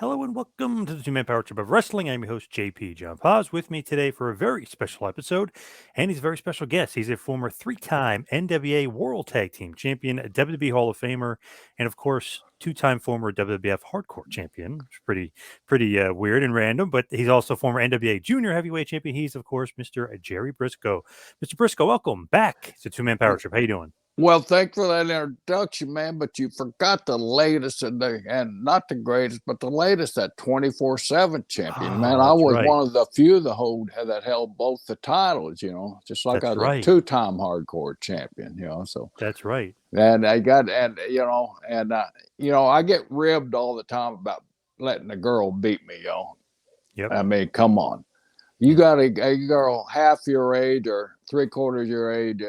Hello and welcome to the Two Man Power Trip of Wrestling. I'm your host, JP John Paz, with me today for a very special episode. And he's a very special guest. He's a former three-time NWA World Tag Team Champion, a WWE Hall of Famer, and of course, two-time former WWF Hardcore Champion, which is pretty weird and random, but he's also former NWA Junior Heavyweight Champion. He's, of course, Mr. Jerry Brisco. Mr. Brisco, welcome back to Two Man Power Trip. How you doing? Well, thanks for that introduction, man. But you forgot the latest and not the greatest, but the latest, that 24/7 champion, man. Oh, I that's was right. one of the few that held both the titles, just like I That's was a right. two-time hardcore champion, So That's right. and I got I get ribbed all the time about letting a girl beat me. Yep. I mean, come on. You got a girl half your age or three-quarters your age,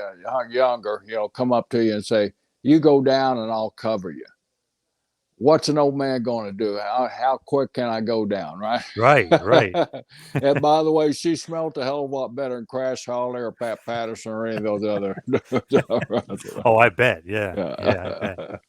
younger, come up to you and say, "You go down and I'll cover you." What's an old man going to do? How quick can I go down, right? Right, right. And by the way, she smelled a hell of a lot better than Crash Holly or Pat Patterson or any of those other. Oh, I bet. Yeah, I bet.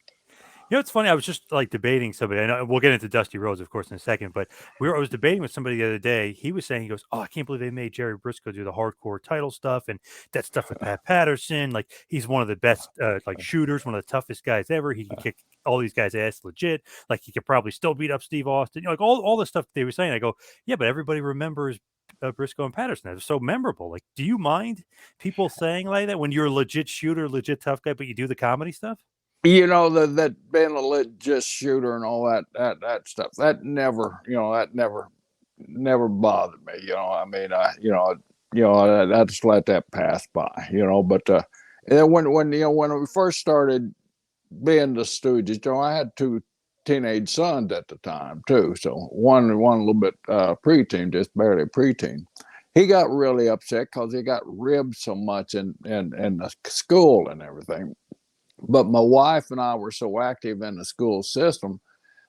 You know, it's funny. I was just like debating somebody. I know we'll get into Dusty Rhodes, of course, in a second. But I was debating with somebody the other day. He was saying, he goes, "Oh, I can't believe they made Jerry Brisco do the hardcore title stuff and that stuff with Pat Patterson. Like he's one of the best, like shooters, one of the toughest guys ever. He can kick all these guys' ass legit. Like he could probably still beat up Steve Austin. You know, like all the stuff they were saying." I go, "Yeah, but everybody remembers." Brisco and Patterson. That was so memorable. Like, do you mind people saying like that when you're a legit shooter, legit tough guy, but you do the comedy stuff? That being a legit shooter and all that stuff, that never bothered me. I mean, I just let that pass by. But and then when we first started being the Stooges, I had two teenage sons at the time too. So one a little bit preteen, just barely preteen. He got really upset because he got ribbed so much in the school and everything. But my wife and I were so active in the school system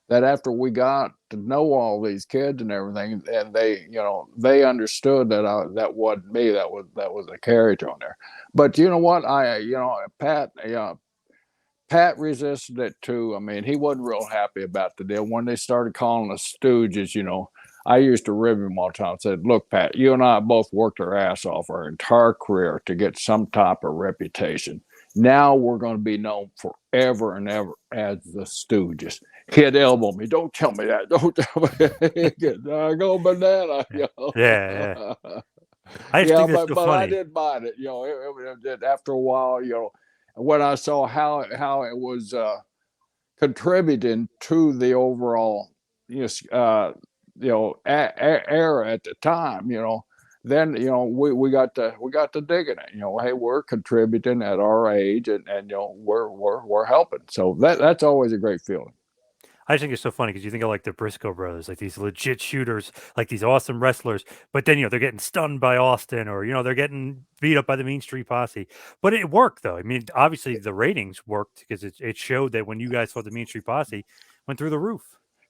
that after we got to know all these kids and everything, and they understood that wasn't me, that was a character on there. But you know what, Pat resisted it too. I mean, he wasn't real happy about the deal when they started calling us Stooges. I used to rib him all the time. I said, "Look, Pat, you and I both worked our ass off our entire career to get some type of reputation. Now we're going to be known forever and ever as the Stooges." He'd elbow me. "Don't tell me that. Don't tell me." I go banana. Yeah, yeah. I just Yeah, think that's but so I funny. did mind it. After a while, when I saw how it was contributing to the overall era at the time, then we got to digging it. Hey, we're contributing at our age, and we're helping. So that's always a great feeling. I just think it's so funny because you think of like the Briscoe brothers, like these legit shooters, like these awesome wrestlers, but then they're getting stunned by Austin, or they're getting beat up by the Mean Street Posse. But it worked though. I mean, obviously the ratings worked because it showed that when you guys fought the Mean Street Posse, went through the roof.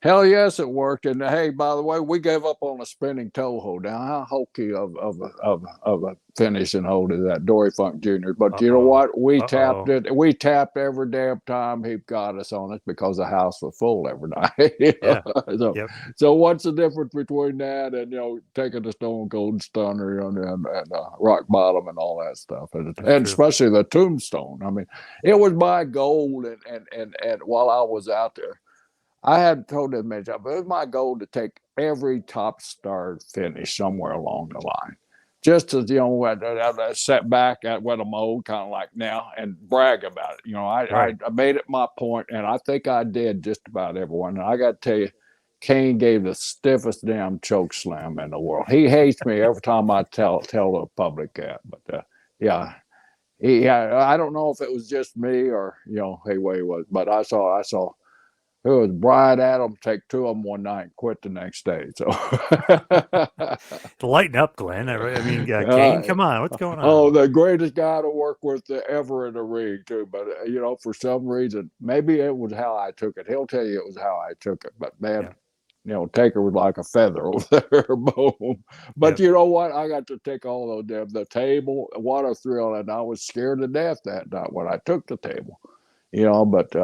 Hell yes, it worked. And hey, by the way, we gave up on a spinning toe hold. Now, how hokey of a finishing hold is that, Dory Funk Jr.? But Uh you know oh. what? We Uh tapped oh. it. We tapped every damn time he got us on it because the house was full every night. Yeah. So, Yep. so what's the difference between that and taking the Stone Cold Stunner and Rock Bottom and all that stuff, and That's true. especially the Tombstone? I mean, it was my goal, and while I was out there, I had told him many times, but it was my goal to take every top star finish somewhere along the line. Just to, set back at what I'm old, kind of like now, and brag about it. Right. I made it my point, and I think I did just about everyone. And I got to tell you, Kane gave the stiffest damn choke slam in the world. He hates me every time I tell the public that. But yeah, I don't know if it was just me or hey, way he was, but I saw it was Brian Adams take two of them one night and quit the next day. So, Lighten up, Glenn. I mean, Kane, uh, come on. What's going oh, on? the greatest guy to work with ever in the ring, too. But, for some reason, maybe it was how I took it. He'll tell you it was how I took it. But, man, Yeah. Taker was like a feather over there. Boom. But Yep. you know what? I got to take all those damn, the table. What a thrill. And I was scared to death that night when I took the table. But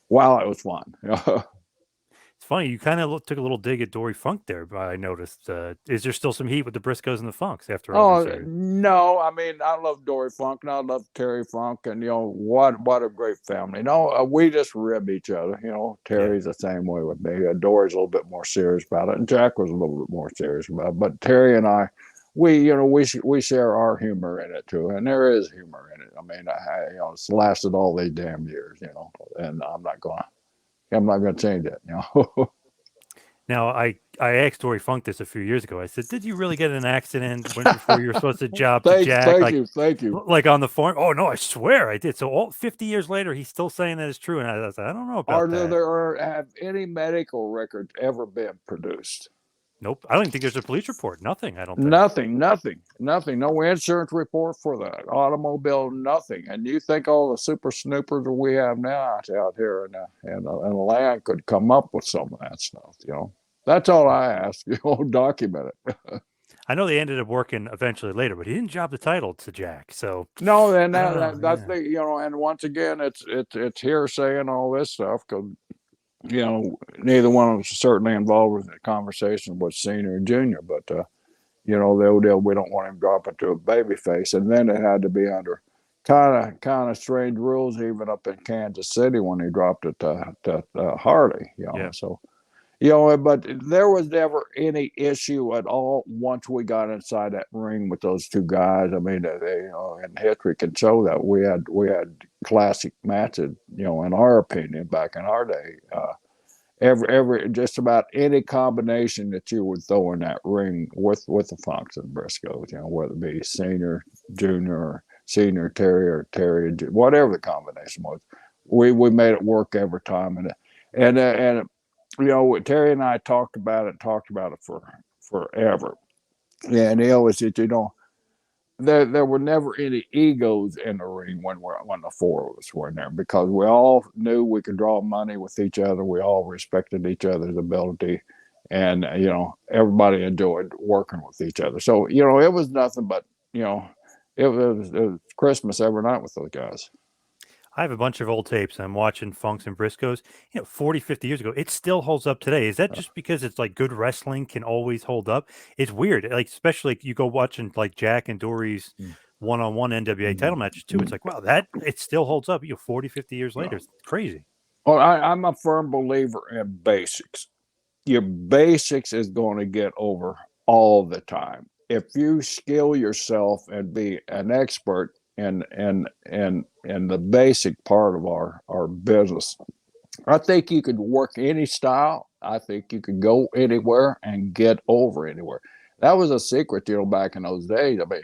wow, it was fun. It's funny. You kind of took a little dig at Dory Funk there. I noticed. Is there still some heat with the Briscoes and the Funks after all these Oh years? no, I mean I love Dory Funk and I love Terry Funk, and what a great family. We just rib each other. Yeah. Terry's the same way with me. Dory's a little bit more serious about it, and Jack was a little bit more serious about it. But Terry and I, we share our humor in it too, and there is humor in it. I mean, it's lasted all these damn years, and I'm not gonna change it. Now, I asked Dory Funk this a few years ago. I said, "Did you really get in an accident before you were supposed to job to Jack? Thank you. Like on the farm?" Oh no, I swear I did. So all 50 years later, he's still saying that it's true, and I said, "I don't know about that." Have any medical records ever been produced? Nope, I don't think there's a police report. Nothing. I don't think. Nothing. No insurance report for the automobile. Nothing. And you think all the super snoopers that we have now out here in the land could come up with some of that stuff? That's all I ask. Document it. I know they ended up working eventually later, but he didn't job the title to Jack. So no, and I don't know. that's the and once again, it's hearsay and all this stuff because neither one of us is certainly involved with the conversation with senior and junior, but the old deal, we don't want him dropping to a baby face. And then it had to be under kind of strange rules, even up in Kansas City when he dropped it to Harley, Yeah. So, but there was never any issue at all once we got inside that ring with those two guys. I mean, and history can show that we had classic matches, in our opinion, back in our day. Every just about any combination that you would throw in that ring with the Funks and Briscoes, whether it be senior, junior, or senior Terry, whatever the combination was, we made it work every time. And Terry and I talked about it for forever. Yeah, and he always said, there were never any egos in the ring when the four of us were in there, because we all knew we could draw money with each other. We all respected each other's ability, and everybody enjoyed working with each other. So it was nothing but it was Christmas every night with those guys. I have a bunch of old tapes. I'm watching Funks and Briscoes, 40, 50 years ago. It still holds up today. Is that just because it's like good wrestling can always hold up? It's weird. Like, especially you go watching like Jack and Dory's one-on-one NWA title matches too. It's like, wow, it still holds up, 40, 50 years later. It's crazy. Well, I'm a firm believer in basics. Your basics is going to get over all the time. If you skill yourself and be an expert in the basic part of our business, I think you could work any style. I think you could go anywhere and get over anywhere. That was a secret, back in those days. I mean,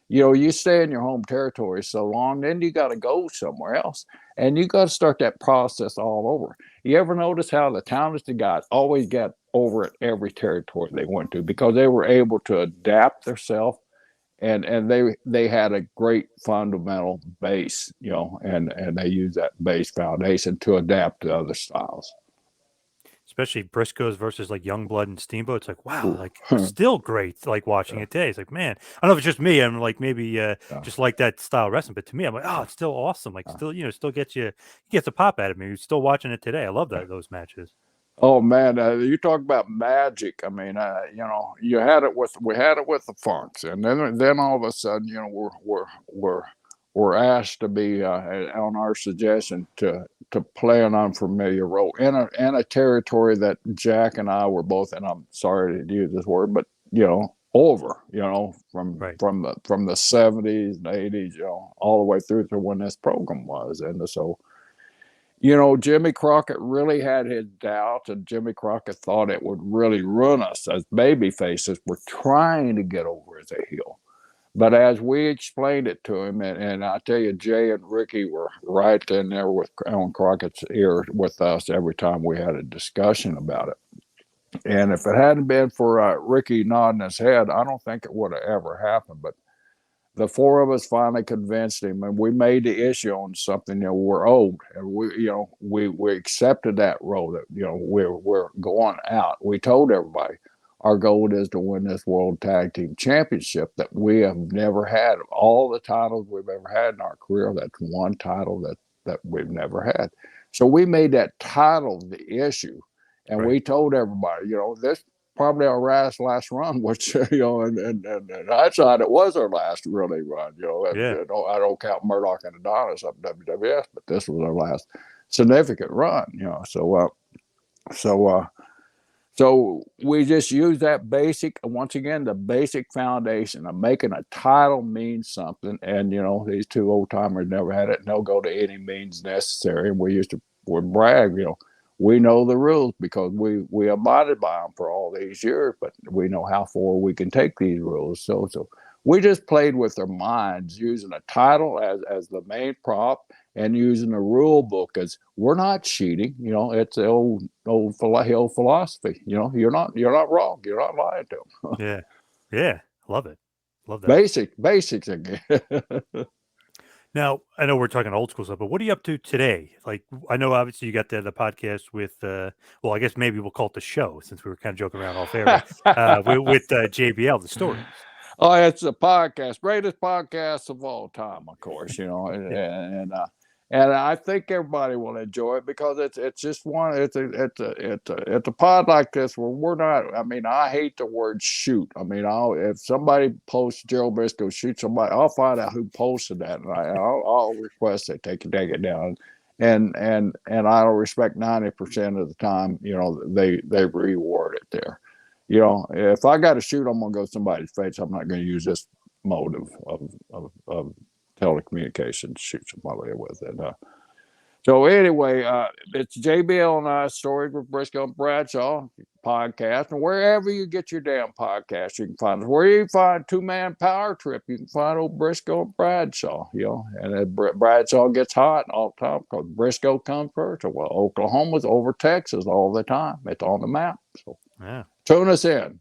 you stay in your home territory so long, then you got to go somewhere else, and you got to start that process all over. You ever notice how the talented guys always got over at every territory they went to, because they were able to adapt themselves, and they had a great fundamental base, and they used that base foundation to adapt to other styles. Especially Briscoes versus like Youngblood and Steamboat. It's like, wow, like still great. Like watching it today. It's like, man, I don't know if it's just me. I'm like maybe just like that style of wrestling, but to me, I'm like, oh, it's still awesome. Like still, still gets a pop out of me. You're still watching it today. I love those matches. Oh man, you talk about magic. I mean, we had it with the Funks, and then all of a sudden, we're asked to be on our suggestion to play an unfamiliar role in a territory that Jack and I were both, and I'm sorry to use this word, but over, from the 70s and 80s, all the way through to when this program was, and so. Jimmy Crockett really had his doubts, and Jimmy Crockett thought it would really ruin us as baby faces. We're trying to get over as a heel. But as we explained it to him, and I tell you, Jay and Ricky were right in there on Crockett's ear with us every time we had a discussion about it. And if it hadn't been for Ricky nodding his head, I don't think it would have ever happened. But the four of us finally convinced him, and we made the issue on something. We're old, and we accepted that role that we're going out. We told everybody our goal is to win this World Tag Team Championship that we have never had. Of all the titles we've ever had in our career, that's one title that we've never had. So we made that title the issue, And we told everybody, this probably our last run, which, and hindsight, it was our last really run. I don't count Murdoch and Adonis up WWF, but this was our last significant run. So we just use that basic, once again, the basic foundation of making a title mean something. And, these two old timers never had it, and they'll go to any means necessary. And we would brag, we know the rules because we abided by them for all these years, but we know how far we can take these rules. So we just played with their minds, using a title as the main prop and using the rule book as we're not cheating. It's the old philosophy. You're not wrong. You're not lying to them. Yeah. Love it. Love that. Basics again. Now, I know we're talking old school stuff, but what are you up to today? Like, I know obviously you got the podcast with, well, I guess maybe we'll call it the show since we were kind of joking around off air, with JBL, the stories. Oh, it's a podcast, greatest podcast of all time, of course, and I think everybody will enjoy it because it's just one. It's a pod like this where we're not. I mean, I hate the word shoot. I mean, if somebody posts Gerald Brisco shoot somebody, I'll find out who posted that, and I'll request they take it down. And I'll respect 90% of the time. They reward it there. If I got to shoot, I'm gonna go somebody's face. I'm not gonna use this mode of telecommunications to shoot somebody with it. So anyway, it's JBL and I, Stories with Brisco and Bradshaw podcast, and wherever you get your damn podcast, you can find us. Where you find Two-Man Power Trip, you can find old Brisco and Bradshaw. And Bradshaw gets hot all the time because Brisco comes first. Well, Oklahoma's over Texas all the time. It's on the map. So tune us in.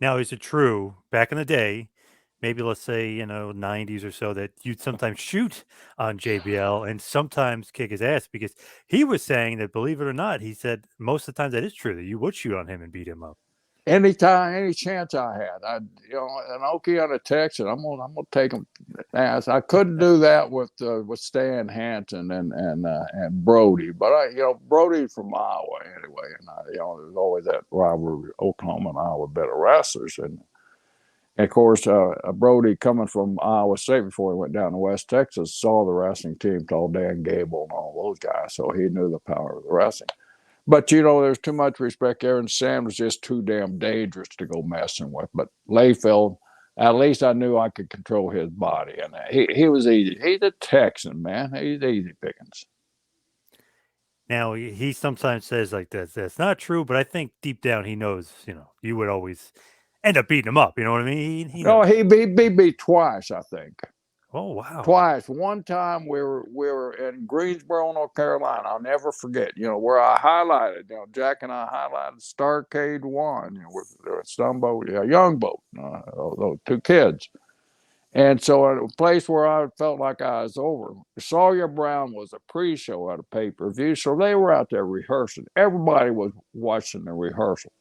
Now, is it true back in the day? Maybe let's say, 90s or so, that you'd sometimes shoot on JBL and sometimes kick his ass, because he was saying that, believe it or not, he said most of the times that is true, that you would shoot on him and beat him up. Anytime, any chance I had, an Okie on a text, and I'm gonna take him. I couldn't do that with Stan Hansen and Brody, but Brody's from Iowa anyway, and there's always that rivalry, Oklahoma and Iowa better wrestlers, and of course Brody, coming from Iowa State before he went down to West Texas, saw the wrestling team, told Dan Gable and all those guys, so he knew the power of the wrestling. But, there's too much respect there, and Sam was just too damn dangerous to go messing with. But Layfield, at least I knew I could control his body, and he was easy. He's a Texan, man. He's easy pickings. Now, he sometimes says like that's not true, but I think deep down he knows, you would always end up beating him up. You know what I mean? He beat me twice, I think. Oh, wow. Twice. One time we were in Greensboro, North Carolina. I'll never forget, where I highlighted, Jack and I highlighted Starcade 1, with Stumbo, Young Boat, those two kids. And so at a place where I felt like I was over, Sawyer Brown was a pre-show at a pay-per-view, so they were out there rehearsing. Everybody was watching the rehearsal.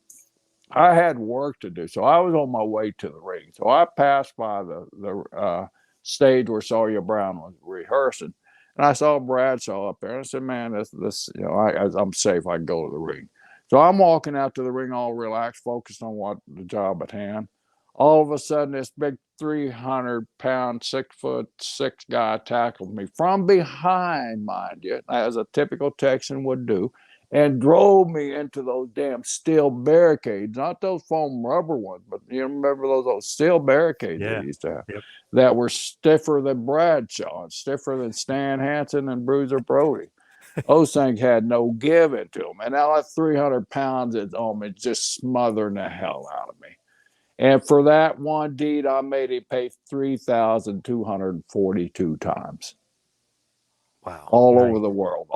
I had work to do, so I was on my way to the ring. So I passed by the stage where Sawyer Brown was rehearsing, and I saw Bradshaw up there, and I said, man, this I'm safe. I can go to the ring. So I'm walking out to the ring all relaxed, focused on the job at hand. All of a sudden, this big 300-pound, 6'6" guy tackled me from behind, mind you, as a typical Texan would do, and drove me into those damn steel barricades, not those foam rubber ones, but you remember those steel barricades they used to have, that were stiffer than Bradshaw and stiffer than Stan Hansen and Bruiser Brody. Those things had no give into them. And now that 300 pounds is on me, just smothering the hell out of me. And for that one deed, I made him pay 3,242 times. Wow. All over the world.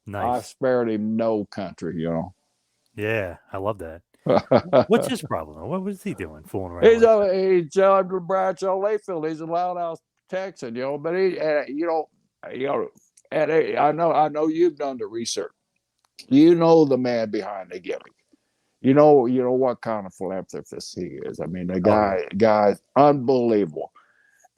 Nice. I spared him no country, Yeah, I love that. What's his problem? What was he doing, fooling around? He's Bradshaw Layfield. He's a loud house Texan, but and I know you've done the research. You know the man behind the gimmick. You know what kind of philanthropist he is. I mean, the guy's unbelievable.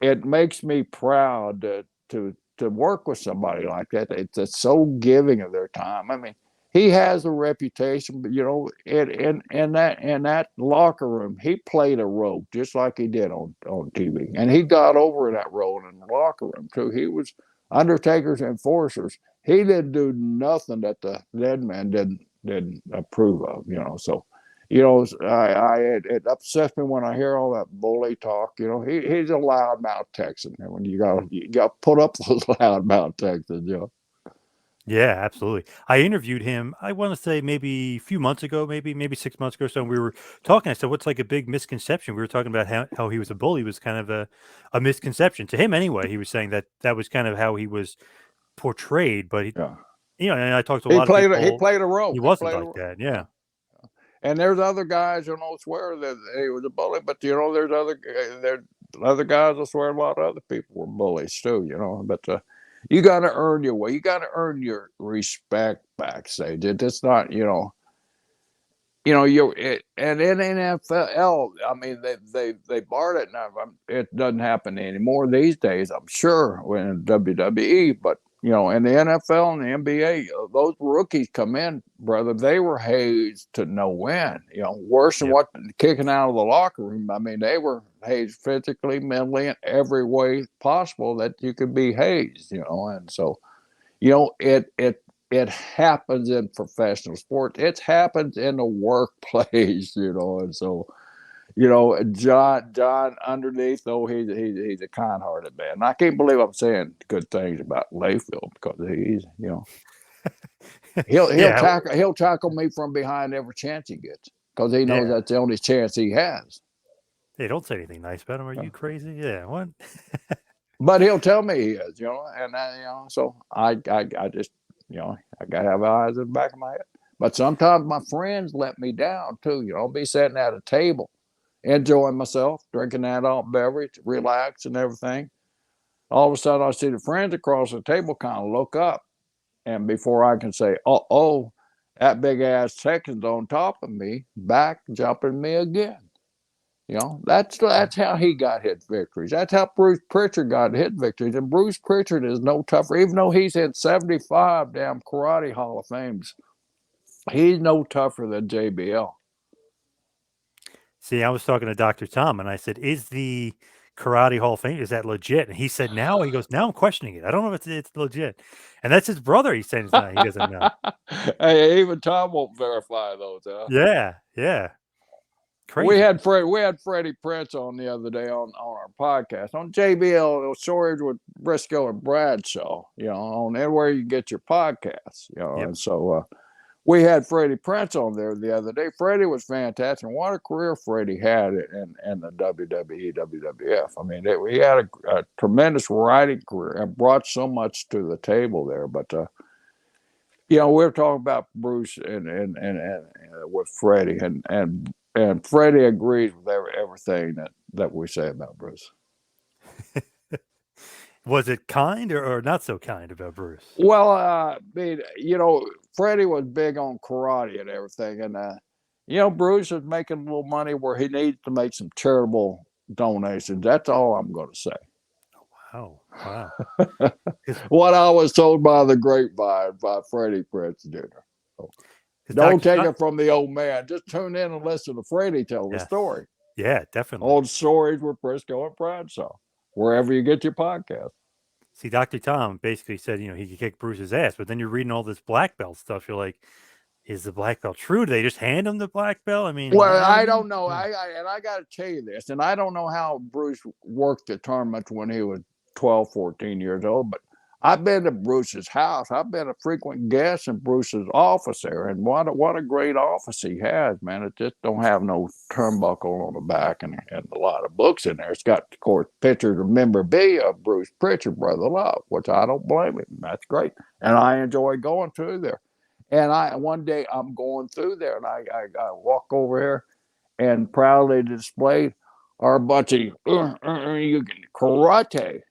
It makes me proud to work with somebody like that. It's so giving of their time. I mean, he has a reputation, but in that locker room, he played a role just like he did on TV, and he got over that role in the locker room too. He was Undertaker's enforcers. He didn't do nothing that the dead man didn't approve of, So, it upsets me when I hear all that bully talk. He's a loudmouth Texan, and when you got to put up those loudmouth Texans. Yeah, absolutely. I interviewed him, I want to say maybe a few months ago, maybe 6 months ago. So we were talking. I said, "What's like a big misconception?" We were talking about how he was a bully was kind of a misconception to him anyway. He was saying that was kind of how he was portrayed, but and I talked to a lot of people. He played a role. He wasn't like that. Yeah. And there's other guys, swear that he was a bully, but there's other guys that swear a lot of other people were bullies too, But you got to earn your way. You got to earn your respect backstage. It's not, and in NFL, I mean, they barred it now. It doesn't happen anymore these days, I'm sure, in WWE. But in the NFL and the NBA, those rookies come in, brother. They were hazed to no end. Worse than what kicking out of the locker room. I mean, they were hazed physically, mentally, in every way possible that you could be hazed. And so, it happens in professional sports. It happens in the workplace. And so. John underneath, though, he's a kind-hearted man. And I can't believe I'm saying good things about Layfield because he's, he'll tackle me from behind every chance he gets because he knows that's the only chance he has. Hey, don't say anything nice about him. Are you crazy? Yeah, what? But he'll tell me he is, and so I just, I gotta have eyes in the back of my head. But sometimes my friends let me down too. I'll be sitting at a table, enjoying myself, drinking that alt beverage, relax and everything. All of a sudden, I see the friends across the table kind of look up, and before I can say, "Oh, that big ass Texan's on top of me, back jumping me again." That's how he got his victories. That's how Bruce Pritchard got his victories. And Bruce Pritchard is no tougher, even though he's in 75 damn karate Hall of Fames. He's no tougher than JBL. See, I was talking to Dr. Tom, and I said, "Is the Karate Hall of Fame, is that legit?" And he said, "Now," he goes, "Now I'm questioning it. I don't know if it's legit." And that's his brother. He's saying it's not. He doesn't know. Hey, even Tom won't verify those. Huh? Yeah. Crazy. We had Freddie Prinze on the other day on our podcast on JBL Stories with Brisco and Bradshaw. On anywhere you get your podcasts. And so we had Freddie Prinze on there the other day. Freddie was fantastic. And what a career Freddie had in the WWE, WWF. I mean, he had a tremendous writing career and brought so much to the table there. But we're talking about Bruce and with Freddie and Freddie agrees with everything that we say about Bruce. Was it kind or not so kind about Bruce? Well, I mean, Freddie was big on karate and everything. And, Bruce is making a little money where he needs to make some charitable donations. That's all I'm going to say. Oh, wow. What I was told by the grapevine by Freddie Prinze Jr. So, don't take it from the old man. Just tune in and listen to Freddie tell the story. Yeah, definitely. Old Stories with Brisco and Bradshaw, wherever you get your podcast. See, Dr. Tom basically said, he could kick Bruce's ass, but then you're reading all this black belt stuff. You're like, is the black belt true? Do they just hand him the black belt? I mean, well, I don't know. I got to tell you this, and I don't know how Bruce worked the tournament when he was 12, 14 years old, but I've been to Bruce's house. I've been a frequent guest in Bruce's office there, and what a great office he has, man. It just don't have no turnbuckle on the back and a lot of books in there. It's got, of course, pictures of memorabilia of Bruce Pritchard, Brother Love, which I don't blame him. That's great, and I enjoy going through there. And one day I'm going through there, and I walk over here, and proudly displayed are a bunch of karate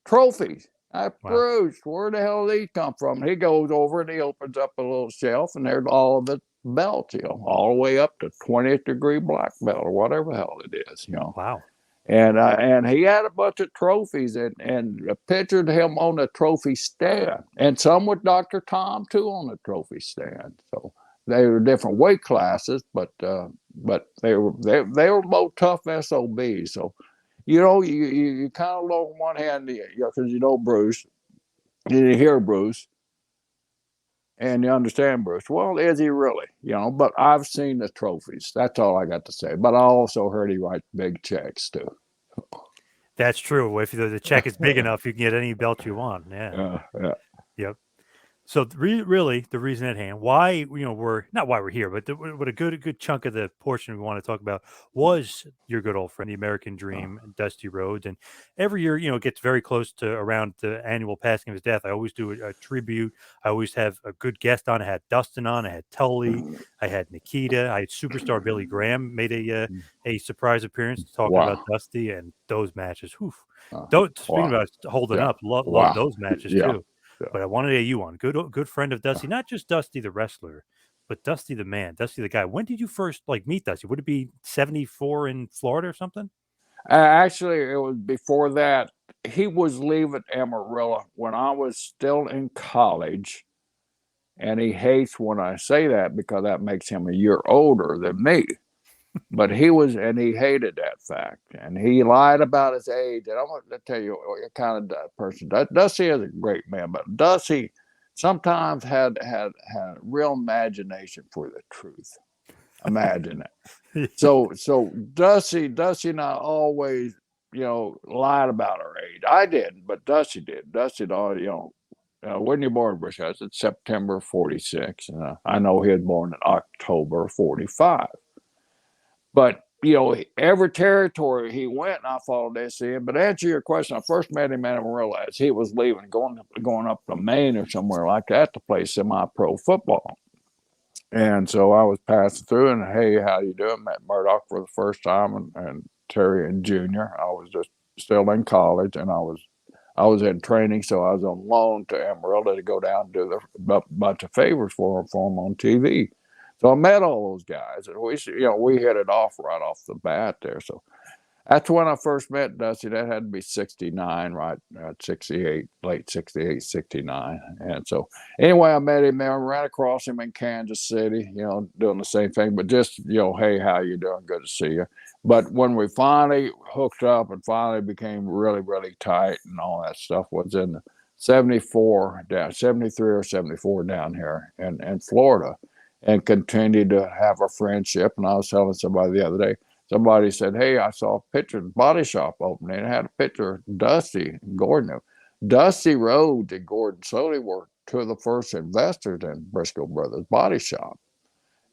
trophies. Wow. Bruce, where the hell did he come from? He goes over and he opens up a little shelf, and there's all of the belts, all the way up to 20th degree black belt or whatever the hell it is, Wow. And he had a bunch of trophies, and pictured him on the trophy stand, and some with Dr. Tom too on the trophy stand. So they were different weight classes, but they were both tough SOBs. So you kind of look on one hand, because Bruce, you hear Bruce, and you understand Bruce. Well, is he really? But I've seen the trophies. That's all I got to say. But I also heard he writes big checks too. That's true. If the check is big enough, you can get any belt you want. Yeah. Yeah. Yep. So really, the reason at hand, why we're not why we're here, but what a good chunk of the portion we want to talk about was your good old friend, the American Dream, Dusty Rhodes, and every year it gets very close to around the annual passing of his death. I always do a tribute. I always have a good guest on. I had Dustin on. I had Tully. I had Nikita. I had superstar Billy Graham made a surprise appearance talking about Dusty and those matches. Whew. Speaking about holding up, love those matches too. But I wanted you on. Good friend of Dusty, not just Dusty the wrestler, but Dusty the man, Dusty the guy. When did you first meet Dusty? Would it be 74 in Florida or something? Actually, it was before that. He was leaving Amarillo when I was still in college. And he hates when I say that because that makes him a year older than me. But he hated that fact. And he lied about his age. And I want to tell you what kind of person. Dusty is a great man, but Dusty sometimes had real imagination for the truth. Imagine that. So Dusty and I always, lied about our age. I didn't, but Dusty did. Dusty, when you born, Brisco? I said September 46. I know he was born in October 45. But, every territory he went, and I followed this in. But to answer your question, I first met him in Amarillo as he was leaving, going up to Maine or somewhere like that to play semi-pro football. And so I was passing through, and hey, how you doing? Met Murdoch for the first time, and Terry and Junior. I was just still in college, and I was in training, so I was on loan to Amarillo to go down and do a bunch of favors for him on TV. So I met all those guys, and we hit it off right off the bat there. So that's when I first met Dusty. That had to be 69, right? 68, late 68, 69. And so anyway, I met him there, ran across him in Kansas City, doing the same thing, but just, hey, how you doing? Good to see you. But when we finally hooked up and finally became really, really tight and all that stuff was in 74, 73 or 74 down here in Florida, and continued to have a friendship. And I was telling somebody the other day, somebody said, hey, I saw a picture of the body shop opening. It had a picture of Dusty and Gordon. Dusty Rhodes and Gordon Soley were two of the first investors in Brisco Brothers Body Shop.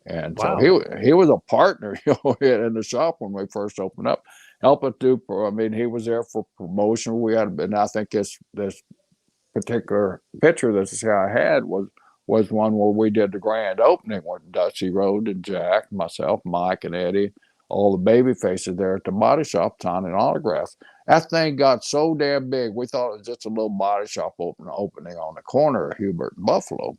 And so he was a partner in the shop when we first opened up, helping do. I mean, he was there for promotion. And I think this particular picture this guy had was one where we did the grand opening with Dusty Rhodes and Jack, myself, Mike, and Eddie, all the baby faces there at the body shop signing autographs. That thing got so damn big, we thought it was just a little body shop opening on the corner of Hubert and Buffalo.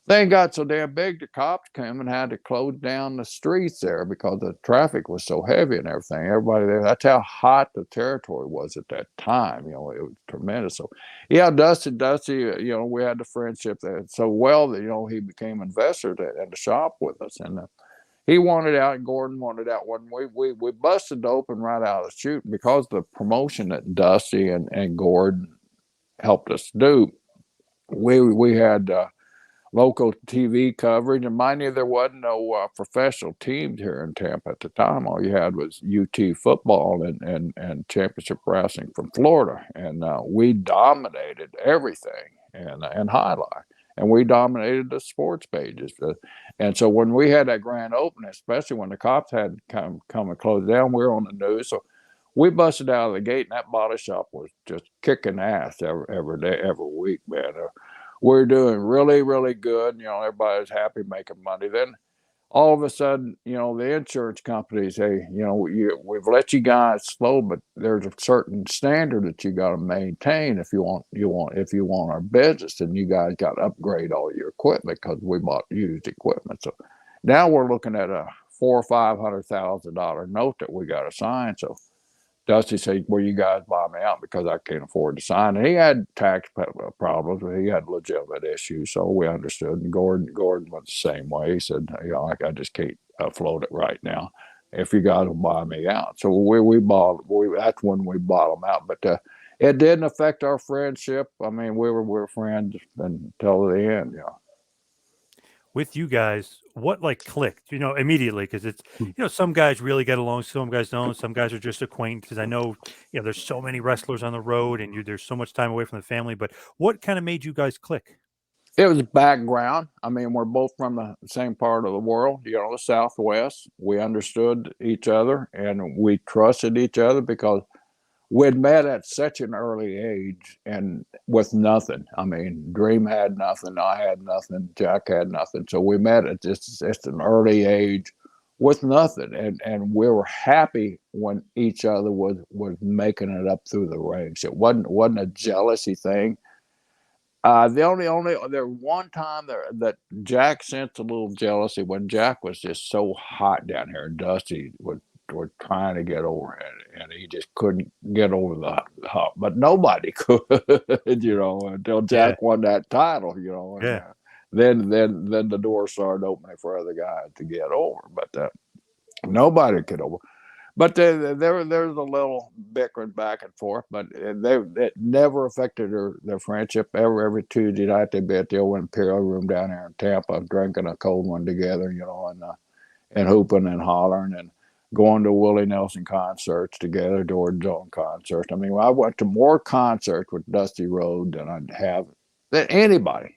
Thing got so damn big, the cops came and had to close down the streets there because the traffic was so heavy and everything. Everybody there, that's how hot the territory was at that time. It was tremendous. So, yeah, Dusty, we had the friendship there so well that, he became investor at the shop with us. And he wanted out and Gordon wanted out. When we busted open right out of the chute because of the promotion that Dusty and Gordon helped us do, we had local TV coverage. And mind you, there wasn't no professional teams here in Tampa at the time. All you had was UT football and championship wrestling from Florida. And we dominated everything and highlight. And we dominated the sports pages. And so when we had that grand opening, especially when the cops had come and close down, we were on the news. So we busted out of the gate, and that body shop was just kicking ass every day, every week, man. We're doing really, really good. Everybody's happy making money. Then all of a sudden, the insurance companies say, we've let you guys flow, but there's a certain standard that you got to maintain if you want our business, and you guys got to upgrade all your equipment because we bought used equipment. So now we're looking at a $400,000 or $500,000 note that we got to sign. So Dusty said, "Well, you guys buy me out because I can't afford to sign." And he had tax problems. He had legitimate issues, so we understood. And Gordon went the same way. He said, "You know, I just can't float it right now. If you guys will buy me out." So we bought. That's when we bought them out. But it didn't affect our friendship. I mean, we were friends until the end. You know. With you guys, what like clicked, immediately? Because it's, some guys really get along, some guys don't, some guys are just acquaintances. I know, there's so many wrestlers on the road and there's so much time away from the family, but what kind of made you guys click? It was background. I mean, we're both from the same part of the world, the Southwest. We understood each other and we trusted each other because we'd met at such an early age and with nothing. I mean, Dream had nothing, I had nothing, Jack had nothing. So we met at just an early age with nothing. And we were happy when each other was making it up through the ranks. It wasn't a jealousy thing. There one time that Jack sensed a little jealousy when Jack was just so hot down here, and Dusty was trying to get over it, and he just couldn't get over the hump. But nobody could, until Yeah. Jack won that title, And, Yeah. then the door started opening for other guys to get over, but nobody could over. But there's a little bickering back and forth, but it never affected their friendship. Every Tuesday night they'd be at the old Imperial Room down there in Tampa, drinking a cold one together, and hooping and hollering and going to Willie Nelson concerts together, George Jones concerts. I mean, I went to more concerts with Dusty Rhodes than I'd have than anybody,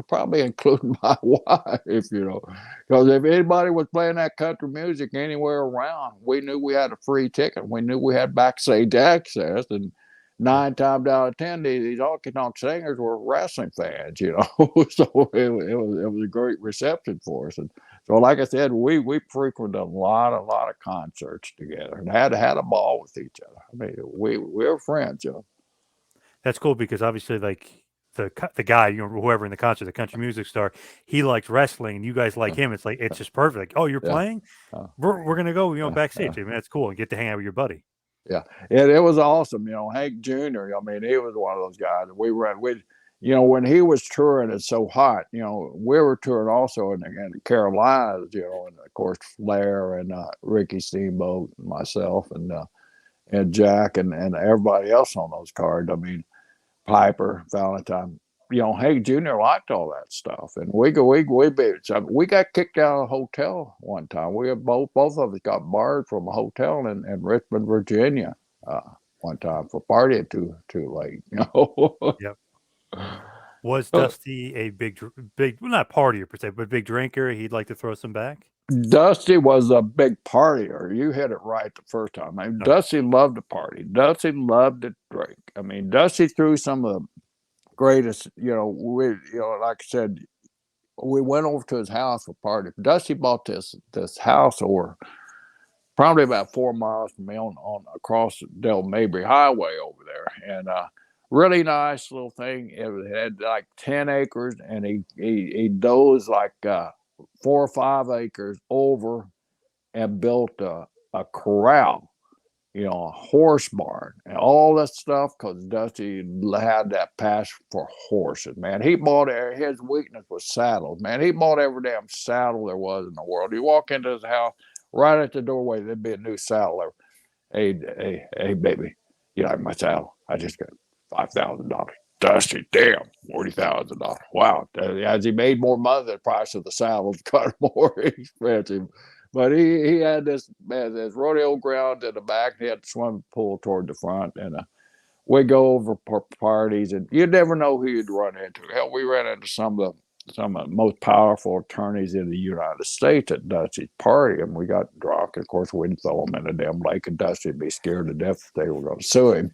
probably including my wife, because if anybody was playing that country music anywhere around, we knew we had a free ticket. We knew we had backstage access, and 9 times out of 10, these honky tonk singers were wrestling fans, So it was a great reception for us. And so, like I said, we frequented a lot of concerts together and had a ball with each other. I mean, we were friends, That's cool because obviously, like the guy, whoever in the concert, the country music star, he likes wrestling, and you guys like him. It's just perfect. Oh, you're Yeah. playing? We're gonna go, backstage. I mean, that's cool, and get to hang out with your buddy. Yeah, it was awesome. Hank Jr. I mean, he was one of those guys. When he was touring, it's so hot. We were touring also in the Carolinas. And of course Flair and Ricky Steamboat, and myself, and Jack and everybody else on those cards. I mean, Piper, Valentine. Hank Jr. liked all that stuff, and we got kicked out of a hotel one time. We had both of us got barred from a hotel in Richmond, Virginia, one time for partying too late. Yep. Was Dusty a big, well, not partier per se, but big drinker? He'd like to throw some back. Dusty was a big partier. You hit it right the first time. I mean, Dusty loved to party. Dusty loved to drink. I mean, Dusty threw some of the greatest, like I said, we went over to his house for a party. Dusty bought this house over probably about 4 miles from me on across Del Mabry Highway over there, and really nice little thing. It had like 10 acres, and he dozed like 4 or 5 acres over and built a corral, a horse barn and all that stuff, because Dusty had that passion for horses, man. He bought his weakness was saddles, man. He bought every damn saddle there was in the world. You walk into his house, right at the doorway, there'd be a new saddle there. Hey, baby, you like my saddle? I just got $5,000. Dusty, damn, $40,000. Wow. As he made more money, the price of the saddles got more expensive. But he had this rodeo ground in the back. He had the swimming pool toward the front, and we go over parties, and you never know who you'd run into. Hell, we ran into some of the most powerful attorneys in the United States at Dusty's party, and we got drunk. Of course, we'd throw them in a damn lake, and Dusty'd be scared to death if they were going to sue him.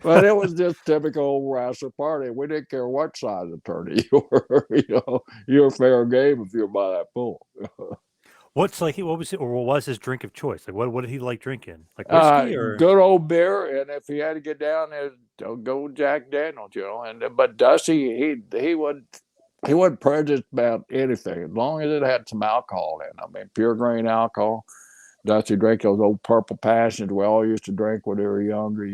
But it was just typical old wrestler party. We didn't care what size attorney you were. You're fair game if you're by that pool. What was it, or what was his drink of choice? Like, what did he like drinking? Like whiskey or good old beer, and if he had to get down there, go Jack Daniels, but Dusty, he wasn't prejudiced about anything as long as it had some alcohol in. I mean, pure grain alcohol. Dusty drank those old Purple Passions we all used to drink when we were younger,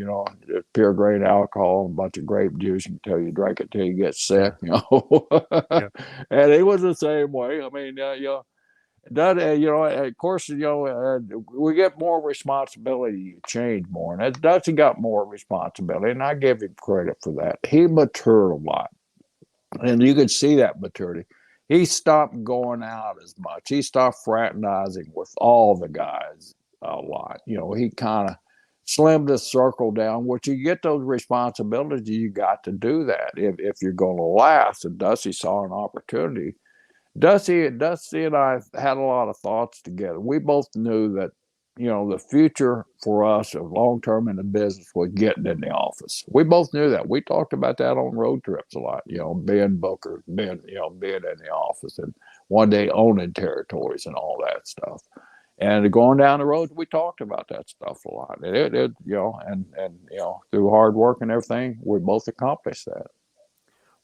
pure grain alcohol, a bunch of grape juice until you drink it till you get sick, Yeah. Yeah. And he was the same way. I mean, that of course, we get more responsibility, you change more, and Dusty got more responsibility, and I give him credit for that. He matured a lot, and you could see that maturity. He stopped going out as much. He stopped fraternizing with all the guys a lot. He kind of slimmed his circle down. Which you get those responsibilities, you got to do that if you're going to last. And Dusty saw an opportunity. Dusty and I had a lot of thoughts together. We both knew that, the future for us of long term in the business was getting in the office. We both knew that. We talked about that on road trips a lot, being bookers, being in the office and one day owning territories and all that stuff. And going down the road, we talked about that stuff a lot. And through hard work and everything, we both accomplished that.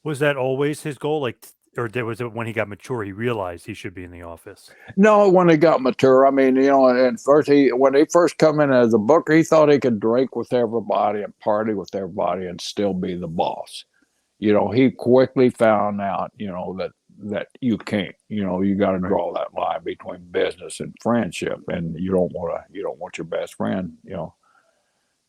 Was that always his goal? Or was it when he got mature, he realized he should be in the office? No, when he got mature, I mean, and first when he first come in as a booker, he thought he could drink with everybody and party with everybody and still be the boss. He quickly found out, that you can't. You got to draw that line between business and friendship, and you don't want your best friend,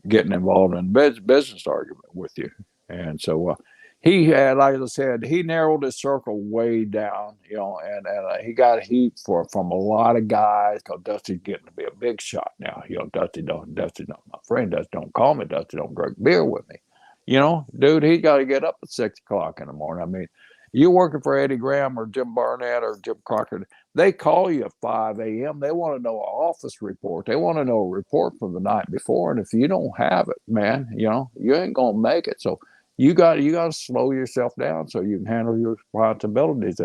getting involved in business argument with you. And so he had, like I said, he narrowed his circle way down, and he got heat from a lot of guys because Dusty's getting to be a big shot now. Dusty don't, my friend Dusty don't call me Dusty, don't drink beer with me. Dude, he got to get up at 6 o'clock in the morning. I mean, you working for Eddie Graham or Jim Barnett or Jim Crocker, they call you at 5 a.m. They want to know an office report. They want to know a report from the night before. And if you don't have it, man, you ain't going to make it. So you got to slow yourself down so you can handle your responsibilities.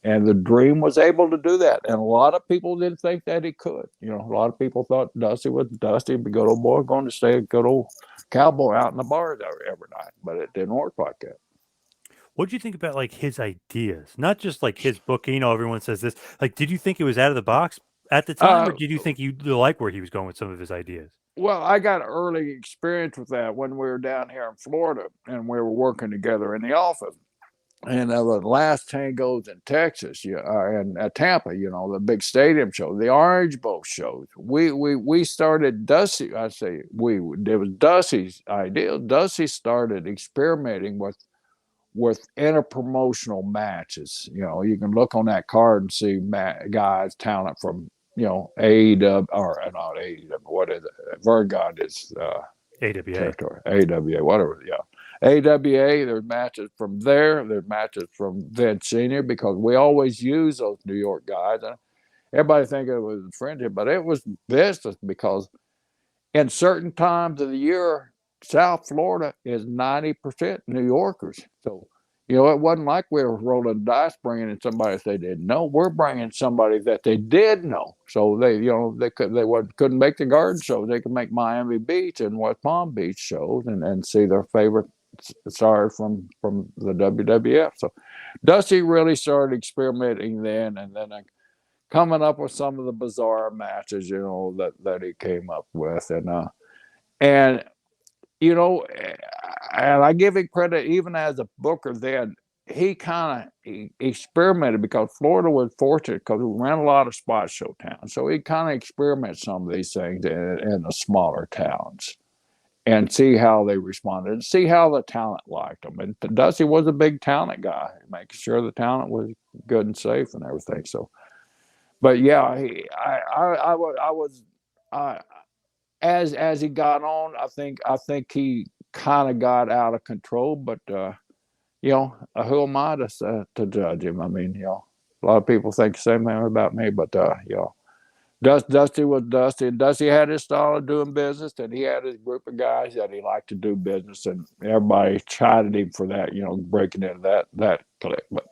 And the Dream was able to do that. And a lot of people didn't think that he could. A lot of people thought Dusty was Dusty, the good old boy, going to stay a good old cowboy out in the bars every night. But it didn't work like that. What did you think about his ideas? Not just his book. Everyone says this. Did you think it was out of the box at the time, or did you think you like where he was going with some of his ideas? Well, I got early experience with that when we were down here in Florida and we were working together in the office. And the last tangos in Texas, and at Tampa, the big stadium show, the Orange Bowl shows. We started Dusty. I say we. It was Dusty's idea. Dusty started experimenting with interpromotional matches. You can look on that card and see guys talent from AEW or not AEW. What is it? Virgod is AWA territory. AWA, whatever. Yeah. AWA, there's matches from there. There's matches from Vince Sr. because we always use those New York guys. And everybody think it was friendship, but it was business because in certain times of the year, South Florida is 90% New Yorkers. So, it wasn't like we were rolling dice bringing in somebody that they didn't know. We're bringing somebody that they did know. So they couldn't make the garden shows. They could make Miami Beach and West Palm Beach shows and see their favorite stars from the WWF. So Dusty really started experimenting then, and then coming up with some of the bizarre matches, that he came up with, and and I give him credit even as a booker then. He kind of experimented because Florida was fortunate because we ran a lot of spot show towns. So he kind of experimented some of these things in the smaller towns and see how they responded and see how the talent liked them. And Dusty was a big talent guy, making sure the talent was good and safe and everything. So, but yeah, I was as he got on, I think he kind of got out of control. But who am I to judge him? I mean, a lot of people think the same thing about me. But Dusty was Dusty, and Dusty had his style of doing business, and he had his group of guys that he liked to do business, and everybody chided him for that. Breaking into that clique, but.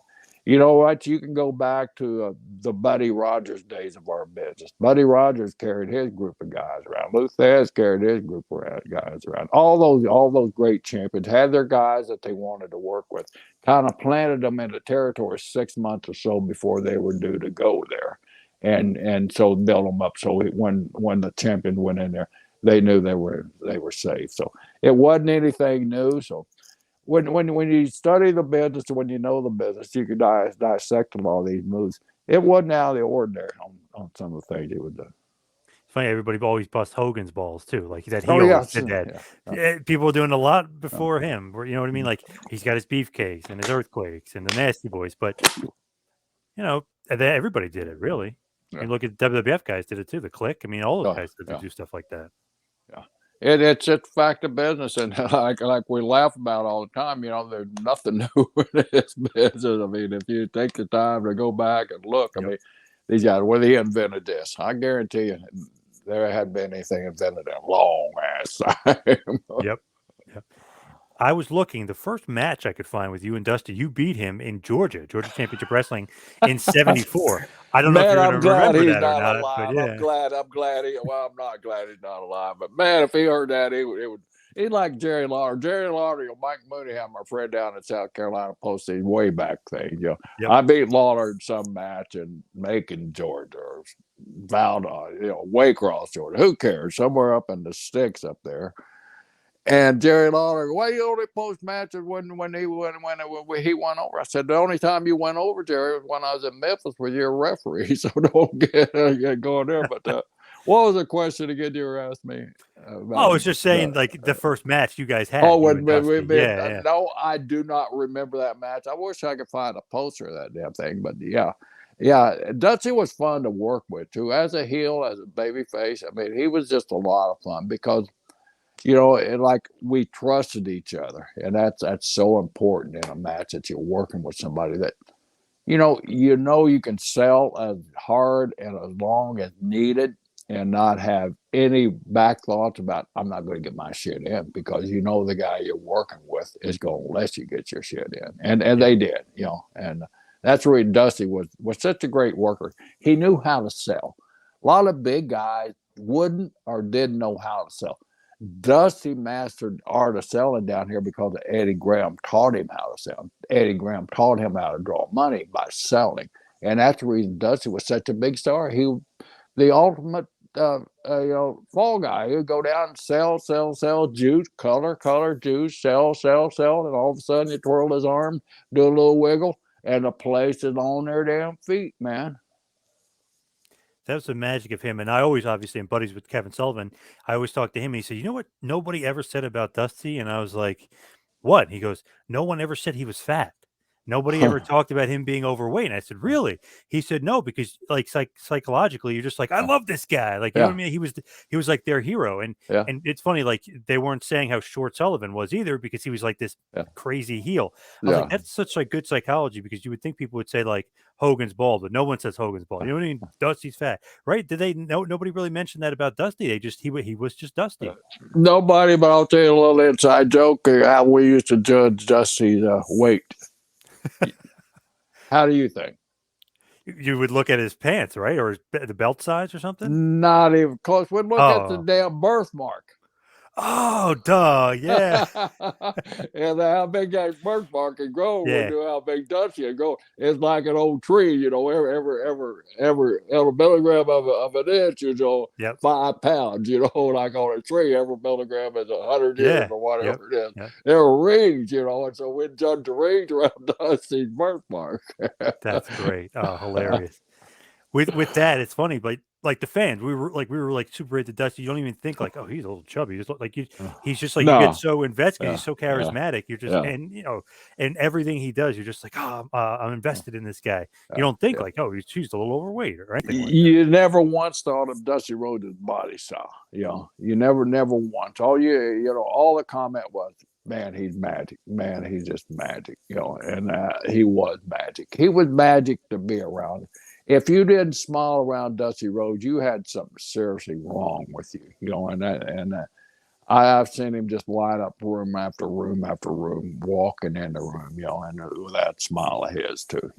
You know what? You can go back to the Buddy Rogers days of our business. Buddy Rogers carried his group of guys around. Lou Thez carried his group of guys around. All those great champions had their guys that they wanted to work with. Kind of planted them in the territory 6 months or so before they were due to go there. and so build them up. So when the champion went in there, they knew they were safe. So it wasn't anything new. So when you study the business, when you know the business, you can dissect a lot of these moves. It wasn't out of the ordinary on some of the things he would do. It's funny, everybody always bust Hogan's balls too. Like that, Oh he yeah, always did that. yeah. People were doing a lot before him. You know what I mean? Like he's got his beefcakes and his earthquakes and the Nasty Boys, but everybody did it really. Yeah. You look at WWF guys did it too. The Click. I mean, all those guys did do stuff like that. Yeah. It's a fact of business, and like we laugh about all the time. There's nothing new in this business. I mean, if you take the time to go back and look, I mean, these guys, when they invented this, I guarantee you, there hadn't been anything invented in a long ass time. Yep. I was looking. The first match I could find with you and Dusty, you beat him in Georgia Championship Wrestling in '74. I don't know if you're going to remember that or not. Alive. But yeah. I'm glad. Well, I'm not glad he's not alive. But man, if he heard that, he would. He's like Jerry Lawler. Jerry Lawler, Mike Mooney, my friend down in South Carolina, posted these way back things. I beat Lawler in some match in Macon, Georgia, or Valdosta, Waycross, Georgia. Who cares? Somewhere up in the sticks up there. And Jerry Lawler, why you only post matches when he went over? I said, the only time you went over, Jerry, was when I was in Memphis with your referee. So don't get going there. But what was the question again you were asking me? I was just saying, like the first match you guys had. Oh, no, I do not remember that match. I wish I could find a poster of that damn thing. But yeah, Dusty was fun to work with too. As a heel, as a baby face, I mean, he was just a lot of fun because like we trusted each other, and that's so important in a match that you're working with somebody that you can sell as hard and as long as needed, and not have any back thoughts about I'm not going to get my shit in, because the guy you're working with is going to let you get your shit in, and they did, and that's where Dusty was such a great worker. He knew how to sell. A lot of big guys wouldn't or didn't know how to sell. Dusty mastered art of selling down here because Eddie Graham taught him how to sell. Eddie Graham taught him how to draw money by selling, and that's the reason Dusty was such a big star. He, the ultimate, fall guy. He'd go down and sell, juice, color, juice, sell, and all of a sudden he twirled his arm, do a little wiggle, and the place is on their damn feet, man. That was the magic of him. And I always, obviously, am buddies with Kevin Sullivan. I always talk to him. And he said, you know what nobody ever said about Dusty? And I was like, what? He goes, no one ever said he was fat. Nobody ever talked about him being overweight. And I said, really? He said, no, because like psychologically, you're just like, I love this guy. Like, you know what I mean? He was like their hero. And it's funny, like they weren't saying how short Sullivan was either, because he was like this crazy heel. I was like, that's such like good psychology, because you would think people would say like Hogan's bald, but no one says Hogan's bald. You know what I mean? Dusty's fat, right? Did they know? Nobody really mentioned that about Dusty. They just, he was just Dusty. Nobody, but I'll tell you a little inside joke how we used to judge Dusty's weight. How do you think? You would look at his pants, right? Or the belt size or something? Not even close. We'd look at the damn birthmark. Oh, duh, yeah. And how big that birthmark can grow, we knew how big Dusty can grow. It's like an old tree, every milligram of an inch is 5 pounds, like on a tree, every milligram is 100 years or whatever it is. There are rings, and so we'd judge the rings around Dusty's birthmark. That's great. Oh, hilarious. With that, it's funny, but like the fans, we were super into Dusty. You don't even think like, oh, he's a little chubby. Just like he's just like, you get so invested. He's so charismatic. You're just and everything he does, you're just like, oh, I'm invested in this guy. You don't think like, oh, he's a little overweight or anything. Like you never once thought of Dusty Rhodes' body style. You never once. All the comment was, man, he's magic. Man, he's just magic. And he was magic. He was magic to be around. If you didn't smile around Dusty Rhodes, you had something seriously wrong with you. I've seen him just light up room after room after room, walking in the room, and with that smile of his too.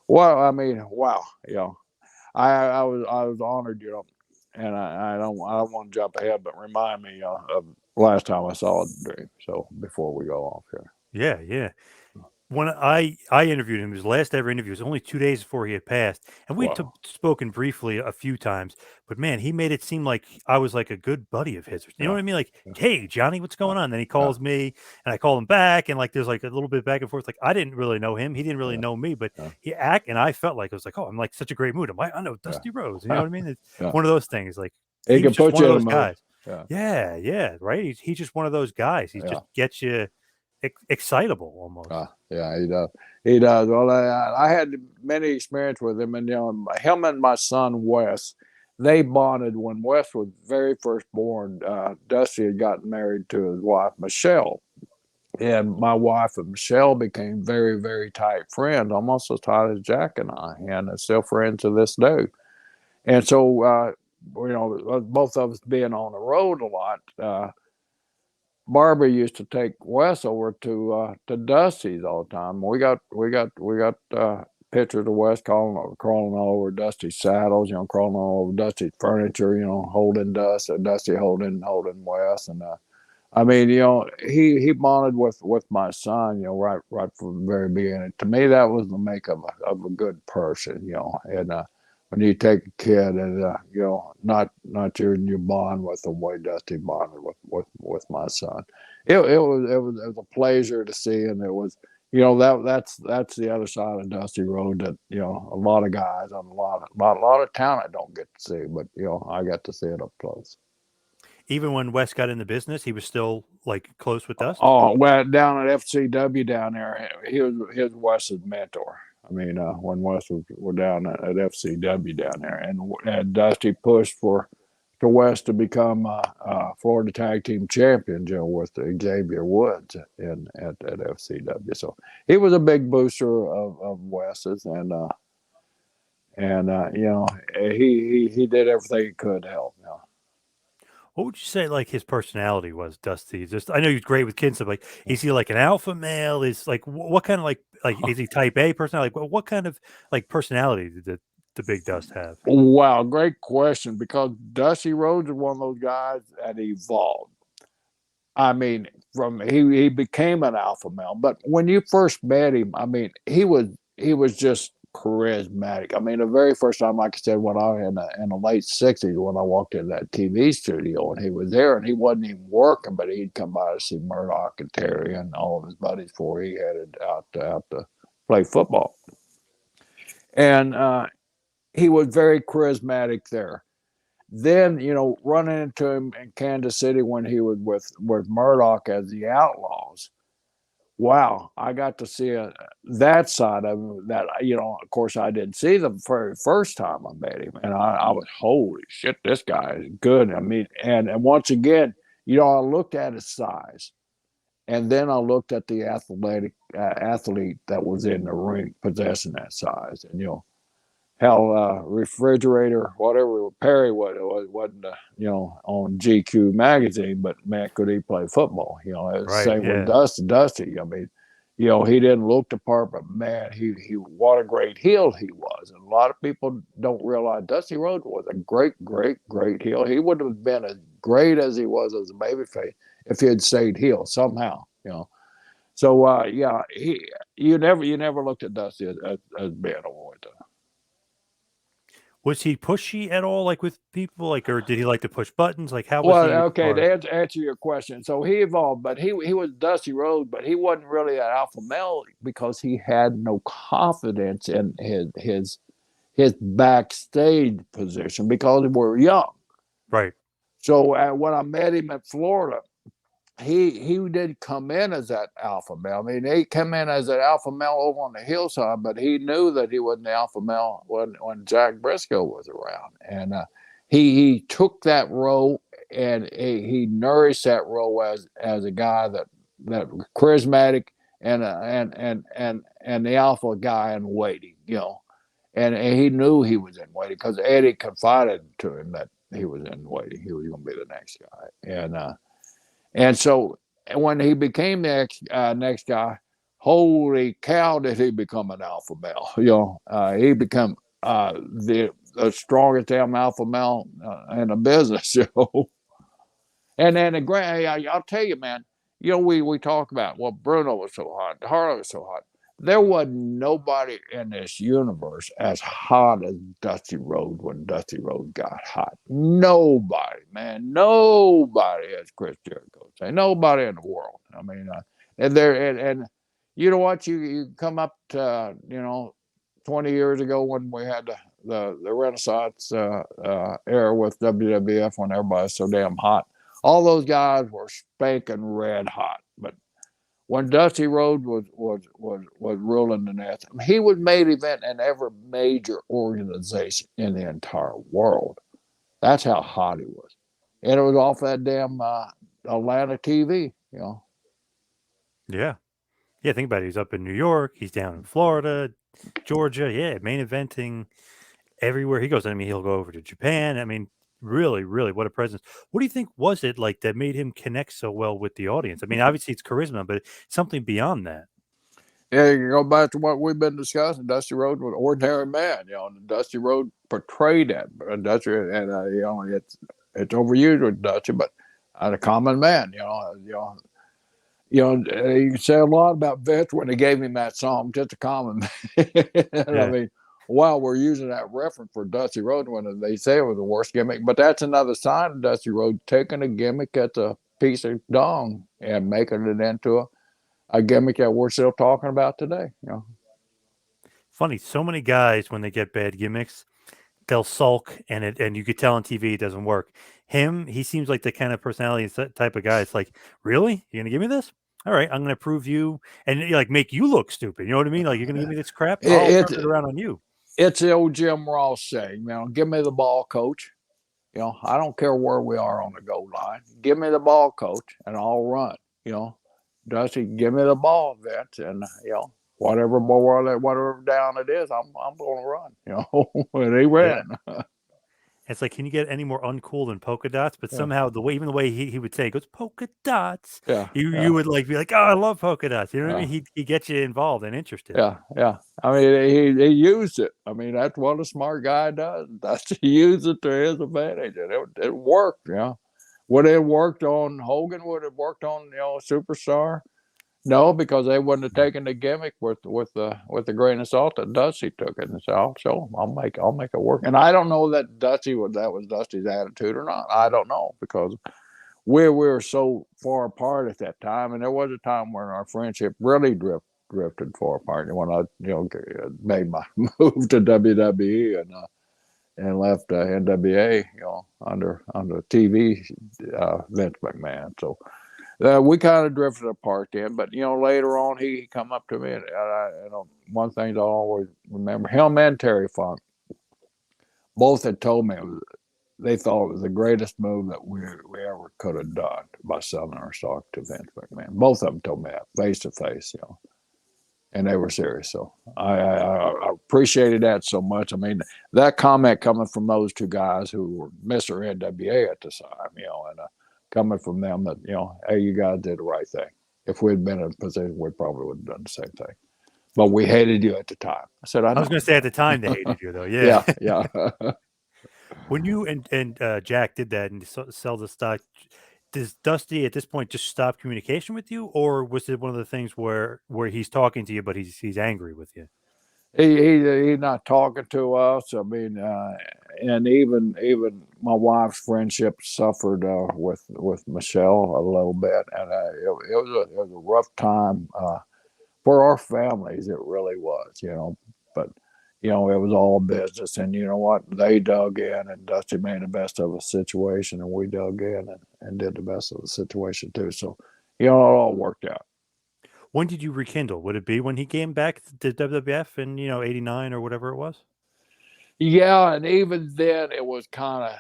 Wow. I was honored, and I don't want to jump ahead, but remind me of last time I saw a dream. So before we go off here. Yeah. when I interviewed him, his last ever interview was only 2 days before he had passed, and we'd Wow. spoken briefly a few times. But man, he made it seem like I was like a good buddy of his. You know Yeah. what I mean? Like, Yeah. hey, Johnny, what's Yeah. going on? Then he Yeah. calls me, and I call him back, and like there's like a little bit back and forth. Like I didn't really know him, he didn't really Yeah. know me, but Yeah. and I felt like it was like, oh, I'm like such a great mood. I know Yeah. Dusty Rhodes. You know what I mean? It's Yeah. one of those things. Like He he was can just put one you of in a those mood. guys. Yeah. Yeah, right. He's just one of those guys. He Yeah. just gets you excitable almost. Yeah, he does. He does. Well, I had many experience with him, and him and my son Wes, they bonded when Wes was very first born. Dusty had gotten married to his wife Michelle, and my wife and Michelle became very, very tight friends, almost as tight as Jack and I, and are still friends to this day. And so, both of us being on the road a lot. Barbara used to take Wes over to Dusty's all the time. We got pictures of Wes crawling all over Dusty's saddles, crawling all over Dusty's furniture, holding Dusty holding Wes, and I mean, he bonded with my son, right from the very beginning. To me, that was the make of a good person, and when you take a kid and not your bond with the way Dusty bonded with my son, it was a pleasure to see, and it was that's the other side of Dusty Road that a lot of guys and a lot of talent don't get to see, but I got to see it up close. Even when Wes got in the business, he was still like close with Dust. Oh, well, down at FCW down there, he was Wes's mentor. I mean, when Wes was down at FCW down there, and Dusty pushed to Wes to become Florida Tag Team Champion, with Xavier Woods at FCW. So he was a big booster of Wes's, and he did everything he could to help. What would you say like his personality was, Dusty? Just I know he's great with kids. So like, is he like an alpha male? Is like what kind of like is he type A personality? Like what kind of like personality did the Big Dust have? Wow, great question, because Dusty Rhodes is one of those guys that evolved. I mean, he became an alpha male, but when you first met him, I mean, he was just charismatic. I mean, the very first time, like I said, when I in the late '60s, when I walked in that TV studio and he was there, and he wasn't even working, but he'd come by to see Murdoch and Terry and all of his buddies before he headed out to play football, and he was very charismatic there. Then, running into him in Kansas City when he was with Murdoch as the Outlaws. Wow, I got to see that side of him that, of course, I didn't see the very first time I met him. And I was, holy shit, this guy is good. I mean, and once again, I looked at his size, and then I looked at the athlete that was in the ring possessing that size. And, hell, refrigerator, whatever Perry wasn't on GQ magazine, but man, could he play football? Right. Same with Yeah. Dusty. I mean, he didn't look the part, but man, he what a great heel he was. And a lot of people don't realize Dusty Rhodes was a great, great, great heel. He would have been as great as he was as a babyface if he had stayed heel somehow. So yeah, you never looked at Dusty as being a warrior. Was he pushy at all, like with people, like, or did he like to push buttons? Like, how was Well, he as okay, far? to answer your question, so he evolved, but he was Dusty Rhodes, but he wasn't really an alpha male because he had no confidence in his backstage position because we were young. Right. So when I met him in Florida, he did come in as that alpha male. I mean, he came in as an alpha male over on the hillside, but he knew that he wasn't the alpha male when Jack Brisco was around, and he took that role, and he nourished that role as a guy that charismatic and the alpha guy in waiting, and he knew he was in waiting because Eddie confided to him that he was in waiting. He was going to be the next guy, and so when he became the next guy, holy cow, did he become an alpha male? He became the strongest damn alpha male in the business. And then I'll tell you, man. We talk about, well, Bruno was so hot, Harley was so hot. there was nobody in this universe as hot as Dusty Rhodes when Dusty Rhodes got hot. Nobody, man, nobody as Chris Jericho say. Nobody in the world. I mean, and you know what? You come up to 20 years ago when we had the Renaissance era with WWF when everybody was so damn hot. All those guys were spanking red hot, but when Dusty Rhodes was ruling the nest, he was main event in every major organization in the entire world. That's how hot he was, and it was off that damn Atlanta TV. Yeah. Yeah, think about it. He's up in New York. He's down in Florida, Georgia. Yeah, main eventing everywhere he goes. I mean, he'll go over to Japan. I mean, really, really, what a presence. What do you think was it like that made him connect so well with the audience? I mean, obviously it's charisma, but something beyond that. Yeah, you go back to what we've been discussing. Dusty Rhodes was an ordinary man, and Dusty Rhodes portrayed that. Dusty, and it's overused with Dusty, but a common man, you can say a lot about Vince when they gave him that song, just a common man. Yeah. I mean, wow, we're using that reference for Dusty Rhodes when they say it was the worst gimmick, but that's another sign of Dusty Rhodes taking a gimmick that's a piece of dong and making it into a gimmick that we're still talking about today. Funny, so many guys when they get bad gimmicks, they'll sulk, and you could tell on TV it doesn't work. He seems like the kind of personality type of guy. It's like, really, you're gonna give me this? All right, I'm gonna prove you and like make you look stupid. You know what I mean? Like, you're gonna give me this crap. I'll turn it around on you. It's the old Jim Ross saying, give me the ball, coach. I don't care where we are on the goal line. Give me the ball, coach, and I'll run. Dusty, give me the ball, Vince, and whatever down it is, I'm going to run. And he ran. Yeah. It's like, can you get any more uncool than polka dots? But somehow even the way he would say it goes polka dots. Yeah, you would like be like, oh, I love polka dots. You know what I mean? He gets you involved and interested. Yeah. I mean, he used it. I mean, that's what a smart guy does. He used it to his advantage, and it worked. Would it have worked on Hogan? Would it have worked on Superstar? No, because they wouldn't have taken the gimmick with the grain of salt that Dusty took it. And so I'll show him. I'll make it work. And I don't know that that was Dusty's attitude or not. I don't know, because we were so far apart at that time, and there was a time when our friendship really drifted far apart. When I made my move to WWE and left NWA, under TV Vince McMahon. So we kind of drifted apart then. But later on, he come up to me, and one thing I always remember: him and Terry Funk both had told me they thought it was the greatest move that we ever could have done by selling our stock to Vince McMahon. Both of them told me that face to face, and they were serious. So I appreciated that so much. I mean, that comment coming from those two guys who were Mr. NWA at the time, and coming from them that, hey, you guys did the right thing. If we'd been in a position, we probably would have done the same thing. But we hated you at the time. I said, I was going to say at the time they hated you, though. Yeah. When you and Jack did that and sell the stock, does Dusty at this point just stop communication with you, or was it one of the things where he's talking to you but he's angry with you? He's not talking to us. I mean, and even my wife's friendship suffered with Michelle a little bit, and it was a rough time for our families. It really was, But it was all business, and you know what? They dug in, and Dusty made the best of a situation, and we dug in and did the best of the situation too. So, it all worked out. When did you rekindle? Would it be when he came back to WWF in '89 or whatever it was? Yeah, and even then it was kind of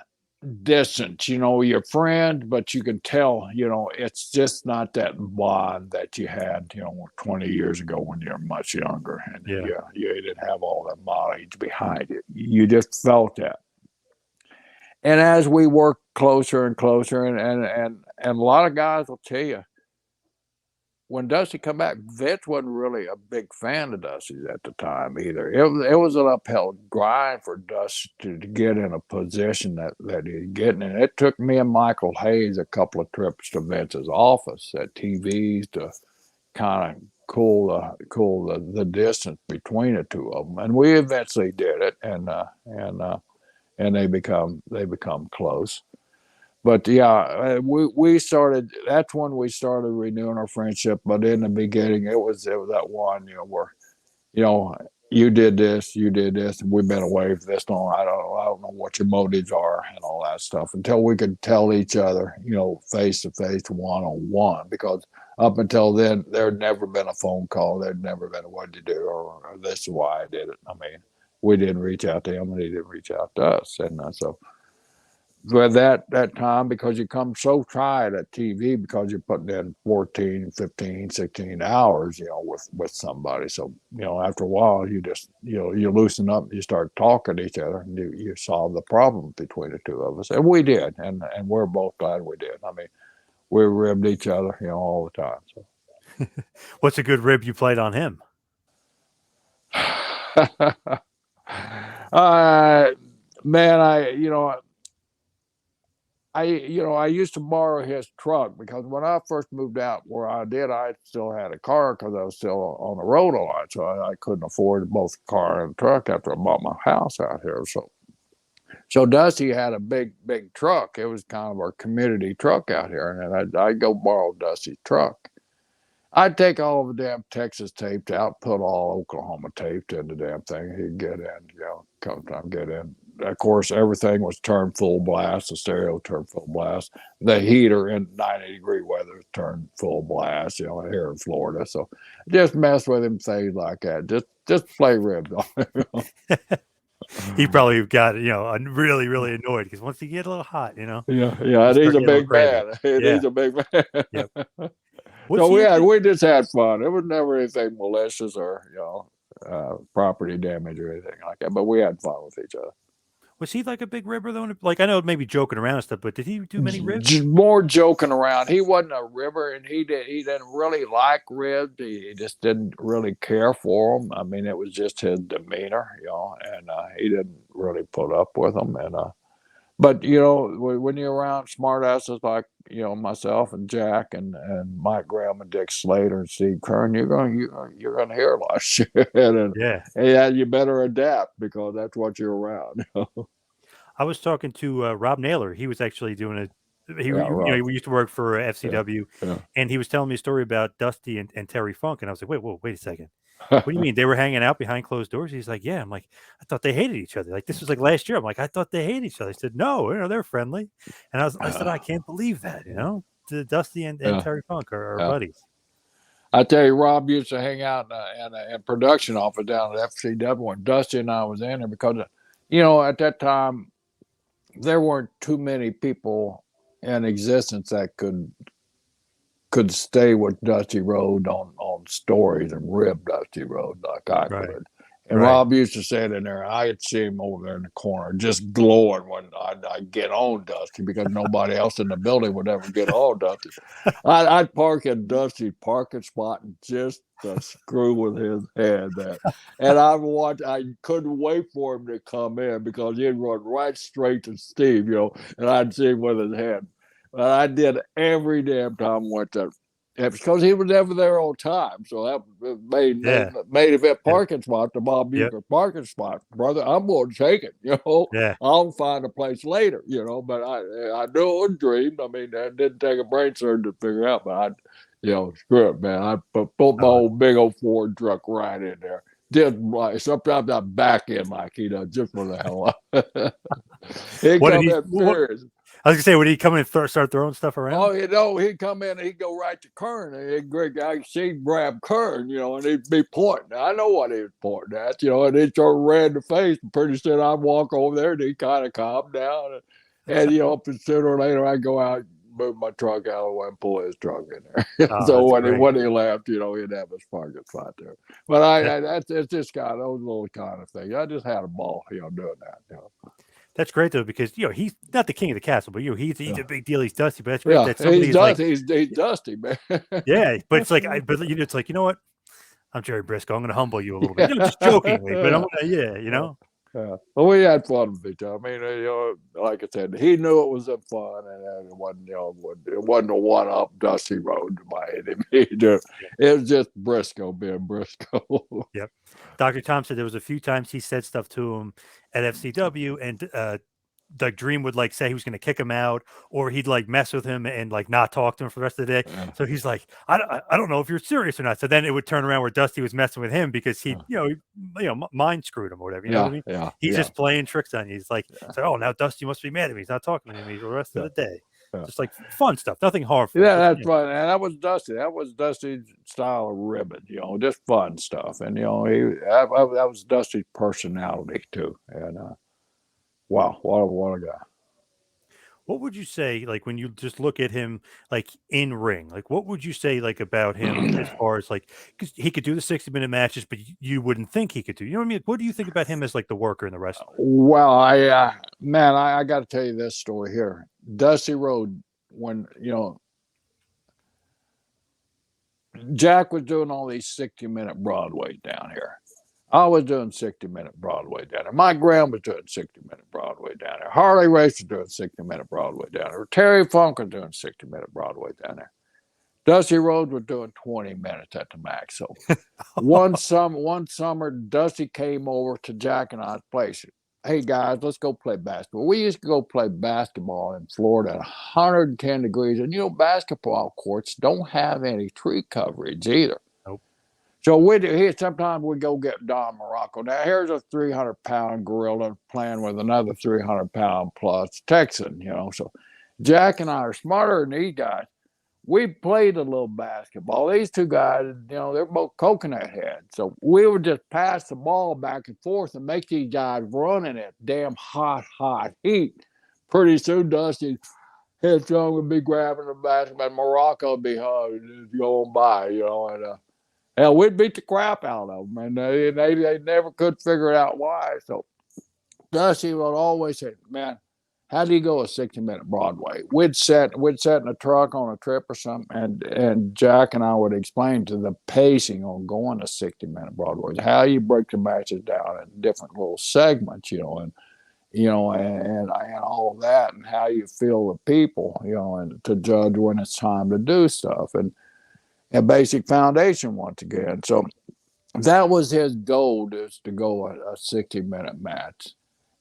distant. Your friend, but you can tell, it's just not that bond that you had, 20 years ago when you're much younger, and you didn't have all that mileage behind it. You just felt that. And as we worked closer and closer, and a lot of guys will tell you, when Dusty come back, Vince wasn't really a big fan of Dusty's at the time either. It was an uphill grind for Dusty to get in a position that he's getting in. It took me and Michael Hayes a couple of trips to Vince's office at TVs to kind of the distance between the two of them, and we eventually did it, and they become close. But yeah, we started. That's when we started renewing our friendship. But in the beginning, it was that one, where you know, you did this, and we've been away for this long. I don't know what your motives are and all that stuff until we could tell each other, face to face, one on one. Because up until then, there'd never been a phone call. There'd never been a what to do, or this is why I did it. I mean, we didn't reach out to him, and he didn't reach out to us, and so with that time, because you come so tired at TV because you're putting in 14, 15, 16 hours, with somebody. So, after a while, you just, you loosen up, you start talking to each other, and you solve the problem between the two of us. And we did. And we're both glad we did. I mean, we ribbed each other, all the time. So. What's a good rib you played on him? Man, I used to borrow his truck because when I first moved out where I did, I still had a car because I was still on the road a lot. So I couldn't afford both the car and the truck after I bought my house out here. So Dusty had a big truck. It was kind of our community truck out here. And I'd go borrow Dusty's truck. I'd take all the damn Texas tapes out, put all Oklahoma tapes in the damn thing. He'd get in, come time get in. Of course, everything was turned full blast. The stereo turned full blast. The heater in 90-degree weather turned full blast. Here in Florida. So just mess with him, things like that. Just play ribs on him. He probably got really really annoyed because once he get a little hot, Yeah. He's a big man. He's a big man. Yep. So we just had fun. It was never anything malicious or property damage or anything like that. But we had fun with each other. Was he like a big ribber though? Like I know maybe joking around and stuff, but did he do many ribs? More joking around. He wasn't a ribber, and he didn't really like ribs. He just didn't really care for them. I mean, it was just his demeanor, and he didn't really put up with them. And but when you're around smartasses like myself and Jack and Mike Graham and Dick Slater and Steve Kern, you're gonna hear a lot of shit, and you better adapt because that's what you're around. I was talking to Rob Naylor. He was actually doing we used to work for FCW, and he was telling me a story about Dusty and Terry Funk, and I was like, wait a second. What do you mean they were hanging out behind closed doors? He's like, yeah. I'm like, I thought they hated each other. Like this was like last year. I'm like, I thought they hated each other. He said, no, they're friendly. And I said, I can't believe that. Dusty and Terry Funk are buddies. I tell you, Rob used to hang out in a production office down at FCW when Dusty and I was in there because, at that time there weren't too many people in existence that could stay with Dusty Rhodes on stories and rib Dusty Rhodes like I could. And Rob used to sit in there. I'd see him over there in the corner just glowing when I'd get on Dusty because nobody else in the building would ever get on Dusty. I'd park in Dusty's parking spot and just to screw with his head there. And I couldn't wait for him to come in because he'd run right straight to Steve, and I'd see him with his head. But I did every damn time I went there. Because he was never there on time. So that made it parking spot, the Bob Bucher parking spot. Brother, I'm going to take it, I'll find a place later, But I knew it was dreamed. I mean, that didn't take a brain surgeon to figure out. But screw it, man. I put my old big old Ford truck right in there. Sometimes I back in like just for the hell of it. I was gonna say, would he come in and start throwing stuff around? Oh, he'd come in and he'd go right to Kern, and he'd grab Kern, and he'd be pointing. I know what he was pointing at, and he'd sort of red in the face. And pretty soon I'd walk over there, and he'd kind of calm down, and sooner or later I'd go out, move my truck out of the way, and pull his truck in there. So when he left, he'd have his parking spot there. But it's just kind of those little kind of things. I just had a ball, doing that. That's great though, because he's not the king of the castle, but he's a big deal. He's Dusty, but that's great. That he's Dusty, man. Yeah, but it's like, it's like, you know what? I'm Gerald Brisco. I'm going to humble you a little bit, just jokingly, but I'm going to, Well, we had fun with each other. I mean, like I said, he knew it was a fun, and it wasn't, it wasn't a one-up Dusty Road by any means. It was just Brisco being Brisco. Yep. Dr. Tom said there was a few times he said stuff to him at FCW, and Doug Dream would like say he was going to kick him out, or he'd like mess with him and like not talk to him for the rest of the day. So he's like, I don't know if you're serious or not. So then it would turn around where Dusty was messing with him because he, mind screwed him or whatever. You know what I mean? Yeah. He's just playing tricks on you. He's like, oh, now Dusty must be mad at me. He's not talking to me for the rest of the day. Just like fun stuff, nothing harmful. Yeah, that's fun, and that was Dusty. That was Dusty's style of ribbon, just fun stuff. And that was Dusty's personality too. And wow, what a guy! What would you say, like when you just look at him, like in ring, like what would you say, like about him as far as like, because he could do the 60-minute matches, but you wouldn't think he could do. You know what I mean? What do you think about him as like the worker and the wrestler? Well, I got to tell you this story here. Dusty Rhodes, when Jack was doing all these 60-minute Broadway down here. I was doing 60-minute Broadway down there. Mike Graham was doing 60-minute Broadway down there. Harley Race was doing 60-minute Broadway down there. Terry Funk was doing 60-minute Broadway down there. Dusty Rhodes was doing 20 minutes at the max. So one summer, Dusty came over to Jack and I's place. Hey guys, let's go play basketball. We used to go play basketball in Florida at 110 degrees. And basketball courts don't have any tree coverage either. So sometimes we go get Don Morocco. Now here's a 300-pound gorilla playing with another 300-pound plus Texan, So Jack and I are smarter than these guys. We played a little basketball. These two guys, they're both coconut heads. So we would just pass the ball back and forth and make these guys run in it damn hot heat. Pretty soon, Dusty Headstrong would be grabbing the basketball. Morocco would be going by, and hell, we'd beat the crap out of them, and they never could figure out why. So Dusty would always say, man, how do you go a 60-minute Broadway? We'd sit in a truck on a trip or something, and Jack and I would explain to the pacing on going a 60-minute Broadway, how you break the matches down in different little segments, and all of that, and how you feel the people, and to judge when it's time to do stuff, and a basic foundation once again. So that was his goal, is to go a 60-minute match.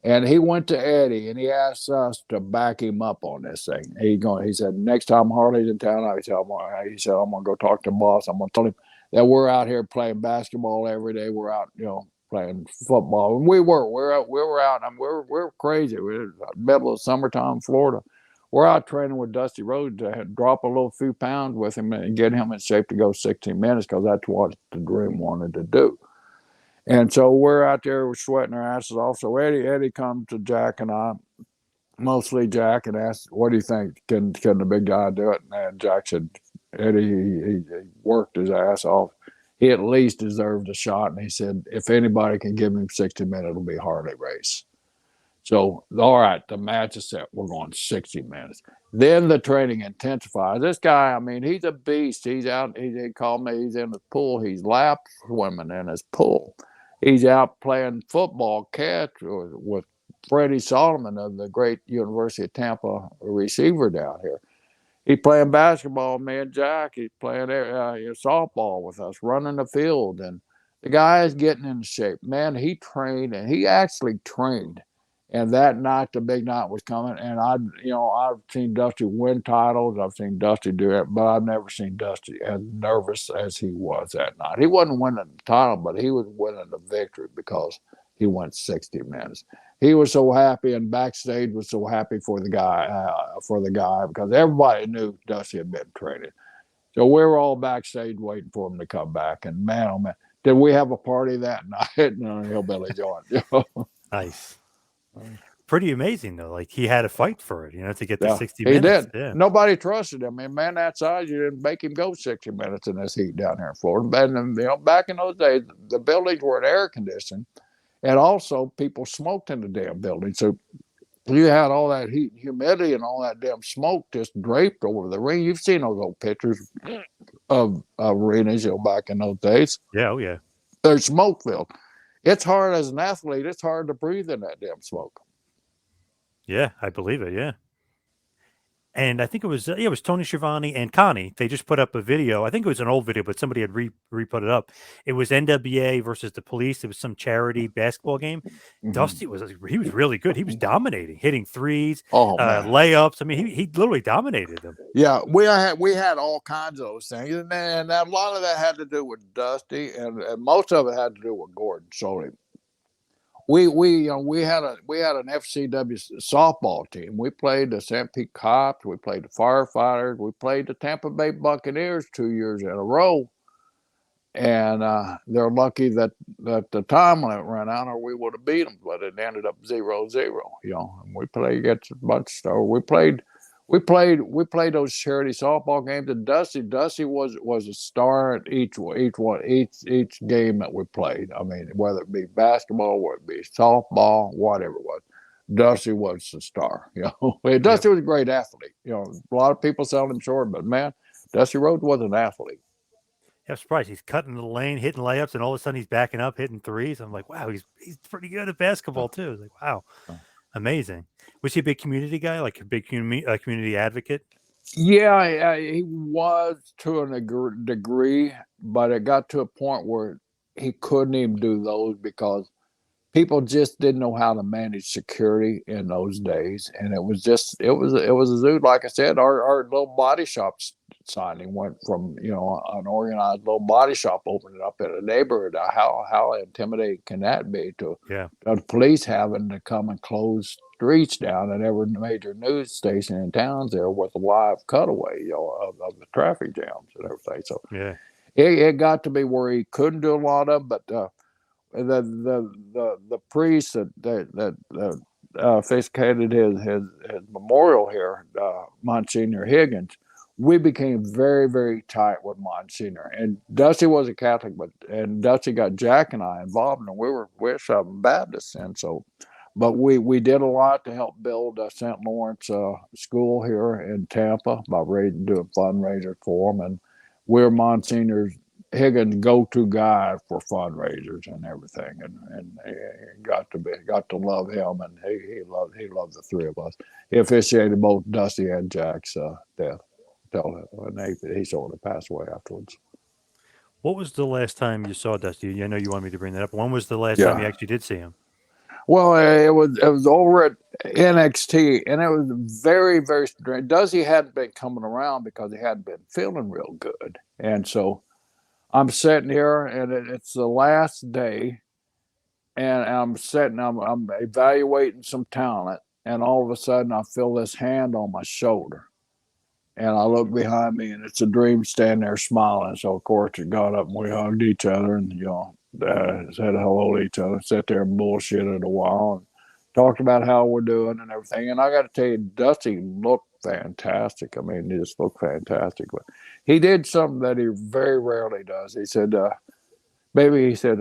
And he went to Eddie and he asked us to back him up on this thing. He said, next time Harley's in town, I'm going to go talk to the boss. I'm going to tell him that we're out here playing basketball every day. We're out, playing football. And we were out. I mean, we're crazy. We're in the middle of summertime, Florida. We're out training with Dusty Rhodes to drop a little few pounds with him and get him in shape to go 16 minutes, because that's what the Dream wanted to do. And so we're out there, we're sweating our asses off. So Eddie comes to Jack and I, mostly Jack, and asked, what do you think? Can the big guy do it? And Jack said, Eddie, he worked his ass off. He at least deserved a shot. And he said, if anybody can give him 60 minutes, it'll be Harley Race. So, all right, the match is set. We're going 60 minutes. Then the training intensifies. This guy, I mean, he's a beast. He's out. He called me. He's in his pool. He's lap swimming in his pool. He's out playing football catch with Freddie Solomon of the great University of Tampa receiver down here. He's playing basketball, me and Jack. He's playing softball with us, running the field. And the guy is getting into shape. Man, he trained, and he actually trained. And that night, the big night was coming. And I've seen Dusty win titles. I've seen Dusty do it, but I've never seen Dusty as nervous as he was that night. He wasn't winning the title, but he was winning the victory because he went 60 minutes. He was so happy, and backstage was so happy for the guy, because everybody knew Dusty had been traded. So we were all backstage waiting for him to come back. And man, oh man, did we have a party that night? No, Hillbilly joint. Nice. Pretty amazing though. Like he had to fight for it, to get the 60 minutes. He did. Yeah. Nobody trusted him. I mean, man that size, you didn't make him go 60 minutes in this heat down here in Florida. And back in those days, the buildings were air conditioned, and also people smoked in the damn building. So you had all that heat and humidity and all that damn smoke just draped over the ring. You've seen those old pictures of arenas, back in those days. Yeah, oh yeah. They're smoke filled. it's hard as an athlete. It's hard to breathe in that damn smoke. Yeah, I believe it. Yeah. And I think it was Tony Schiavone and Connie. They just put up a video. I think it was an old video, but somebody had re-put it up. It was NWA versus the Police. It was some charity basketball game. Dusty was really good. He was dominating, hitting threes, layups. I mean, he literally dominated them. Yeah, we had all kinds of those things, and a lot of that had to do with Dusty, and most of it had to do with Gordon. So we had an FCW softball team. We played the St. Pete Cops. We played the Firefighters. We played the Tampa Bay Buccaneers 2 years in a row. And they're lucky that the time limit ran out, or we would have beat them. But it ended up 0-0. You know, and we played against a bunch of stuff. We played those charity softball games. And Dusty was a star at each game that we played. I mean, whether it be basketball, whether it be softball, whatever it was, Dusty was the star. You know, Dusty was a great athlete. You know, a lot of people sell him short, but man, Dusty Rhodes was an athlete. Yeah, I'm surprised he's cutting the lane, hitting layups, and all of a sudden he's backing up, hitting threes. I'm like, wow, he's pretty good at basketball too. It's like, wow, amazing. Was he a big community guy, like a big community advocate? Yeah, he was to a degree, but it got to a point where he couldn't even do those because people just didn't know how to manage security in those days, and it was a zoo. Like I said, our little body shop signing went from an organized little body shop opening up in a neighborhood. How intimidating can that be to the police having to come and close streets down at every major news station in towns there with a live cutaway of the traffic jams and everything. So it got to be where he couldn't do a lot of, but the priest that officiated his memorial here, Monsignor Higgins, we became very, very tight with Monsignor. And Dusty was a Catholic, and Dusty got Jack and I involved, and we're Southern Baptists, and so. But we did a lot to help build St. Lawrence School here in Tampa by doing fundraisers for them, and we're Monsignor Higgins' go-to guy for fundraisers and everything, and got to love him, and he loved the three of us. He officiated both Dusty and Jack's death, and he sort of passed away afterwards. What was the last time you saw Dusty? I know you wanted me to bring that up. When was the last time you actually did see him? Well, it was over at NXT, and it was very, very strange. Dusty hadn't been coming around because he hadn't been feeling real good, and so I'm sitting here, and it's the last day, and I'm evaluating some talent, and all of a sudden I feel this hand on my shoulder, and I look behind me, and it's a Dream standing there smiling. So of course it got up, and we hugged each other, and said hello to each other, sat there and bullshitted a while, and talked about how we're doing and everything. And I got to tell you, Dusty looked fantastic. I mean, he just looked fantastic. But he did something that he very rarely does. He said, baby, he said,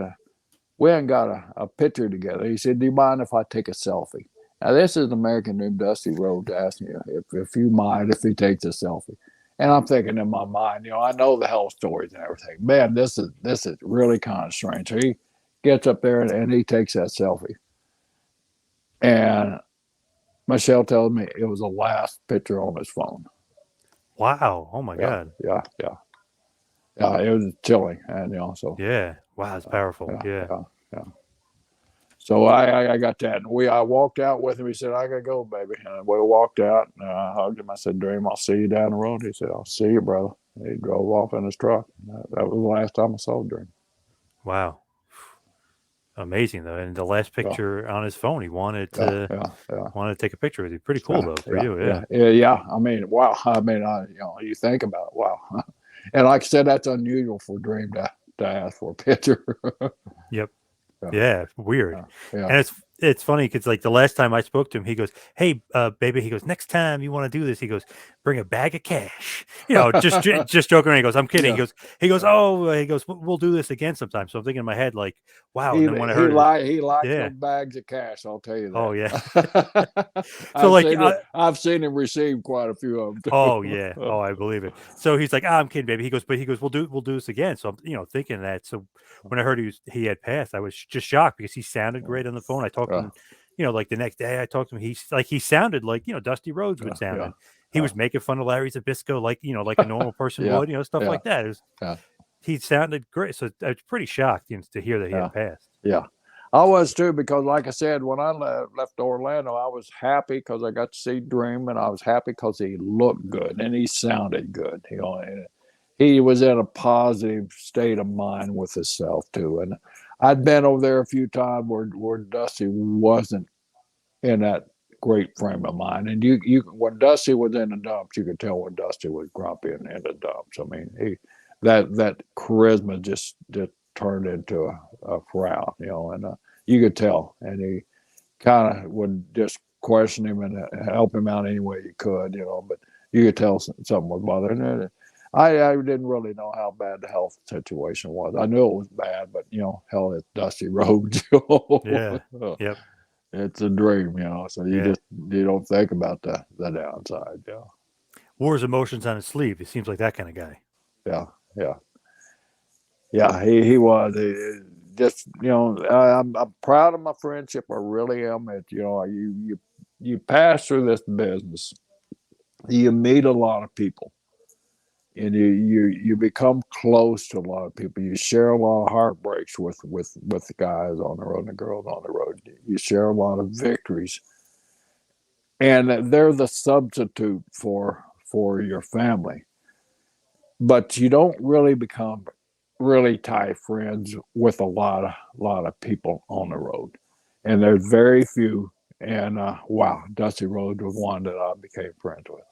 we ain't got a picture together. He said, do you mind if I take a selfie? Now, this is American Dream Dusty Rhodes asking you if you mind if he takes a selfie. And I'm thinking in my mind, I know the health stories and everything. Man, this is really kind of strange. So he gets up there and he takes that selfie. And Michelle tells me it was the last picture on his phone. Wow! Oh my God! Yeah. It was chilling, and so. Yeah. Wow, that's powerful. Yeah. So I got that, and I walked out with him. He said, "I gotta go, baby." And we walked out, and I hugged him. I said, "Dream, I'll see you down the road." He said, "I'll see you, brother." And he drove off in his truck. That was the last time I saw Dream. Wow. Amazing though, and the last picture on his phone, he wanted to take a picture with you. Pretty cool though for you, yeah. I mean, wow. I mean, you think about it, wow. And like I said, that's unusual for Dream to ask for a picture. Yep. Yeah, weird. And it's funny because like the last time I spoke to him, he goes, "Hey, baby," he goes, "Next time you want to do this," he goes, "Bring a bag of cash." You know, just joking around. He goes, "I'm kidding." Yeah. He goes, "Oh," he goes, "We'll do this again sometime." So I'm thinking in my head like, "Wow!" And then when I heard it, He liked yeah, them bags of cash. I'll tell you oh yeah. that. So like, I've seen him receive quite a few of them oh too. yeah, oh I believe it. So he's like, I'm kidding, baby." He goes, but he goes, we'll do this again." So I'm thinking that. So when I heard he had passed, I was just shocked because he sounded great on the phone. I talked to Yeah, him, like the next day I talked to him. He sounded like Dusty Rhodes would sound, yeah, and he was making fun of Larry Zabisco like a normal person yeah, would, stuff yeah, like that. yeah, He sounded great. So I was pretty shocked to hear that he yeah, had passed. yeah. I was too because, like I said, when I left Orlando, I was happy because I got to see Dream, and I was happy because he looked good and he sounded good. And he was in a positive state of mind with himself too. And I'd been over there a few times where Dusty wasn't in that great frame of mind. And you when Dusty was in the dumps, you could tell when Dusty was grumpy in the dumps. I mean, that charisma just turned into a frown, and you could tell. And he kind of would just question him and help him out any way you could, but you could tell something was bothering him. I didn't really know how bad the health situation was. I knew it was bad, but hell, it's Dusty Rhodes. Yeah. Yep. It's a dream, So Yeah. you don't think about the downside, Wore his emotions on his sleeve. He seems like that kind of guy. yeah, yeah, yeah. He was just I'm proud of my friendship. I really am. You pass through this business, you meet a lot of people, and you become close to a lot of people. You share a lot of heartbreaks with the guys on the road and the girls on the road. You share a lot of victories, and they're the substitute for your family. But you don't really become really tight friends with a lot of people on the road, and there's very few. And wow, Dusty Rhodes was one that I became friends with.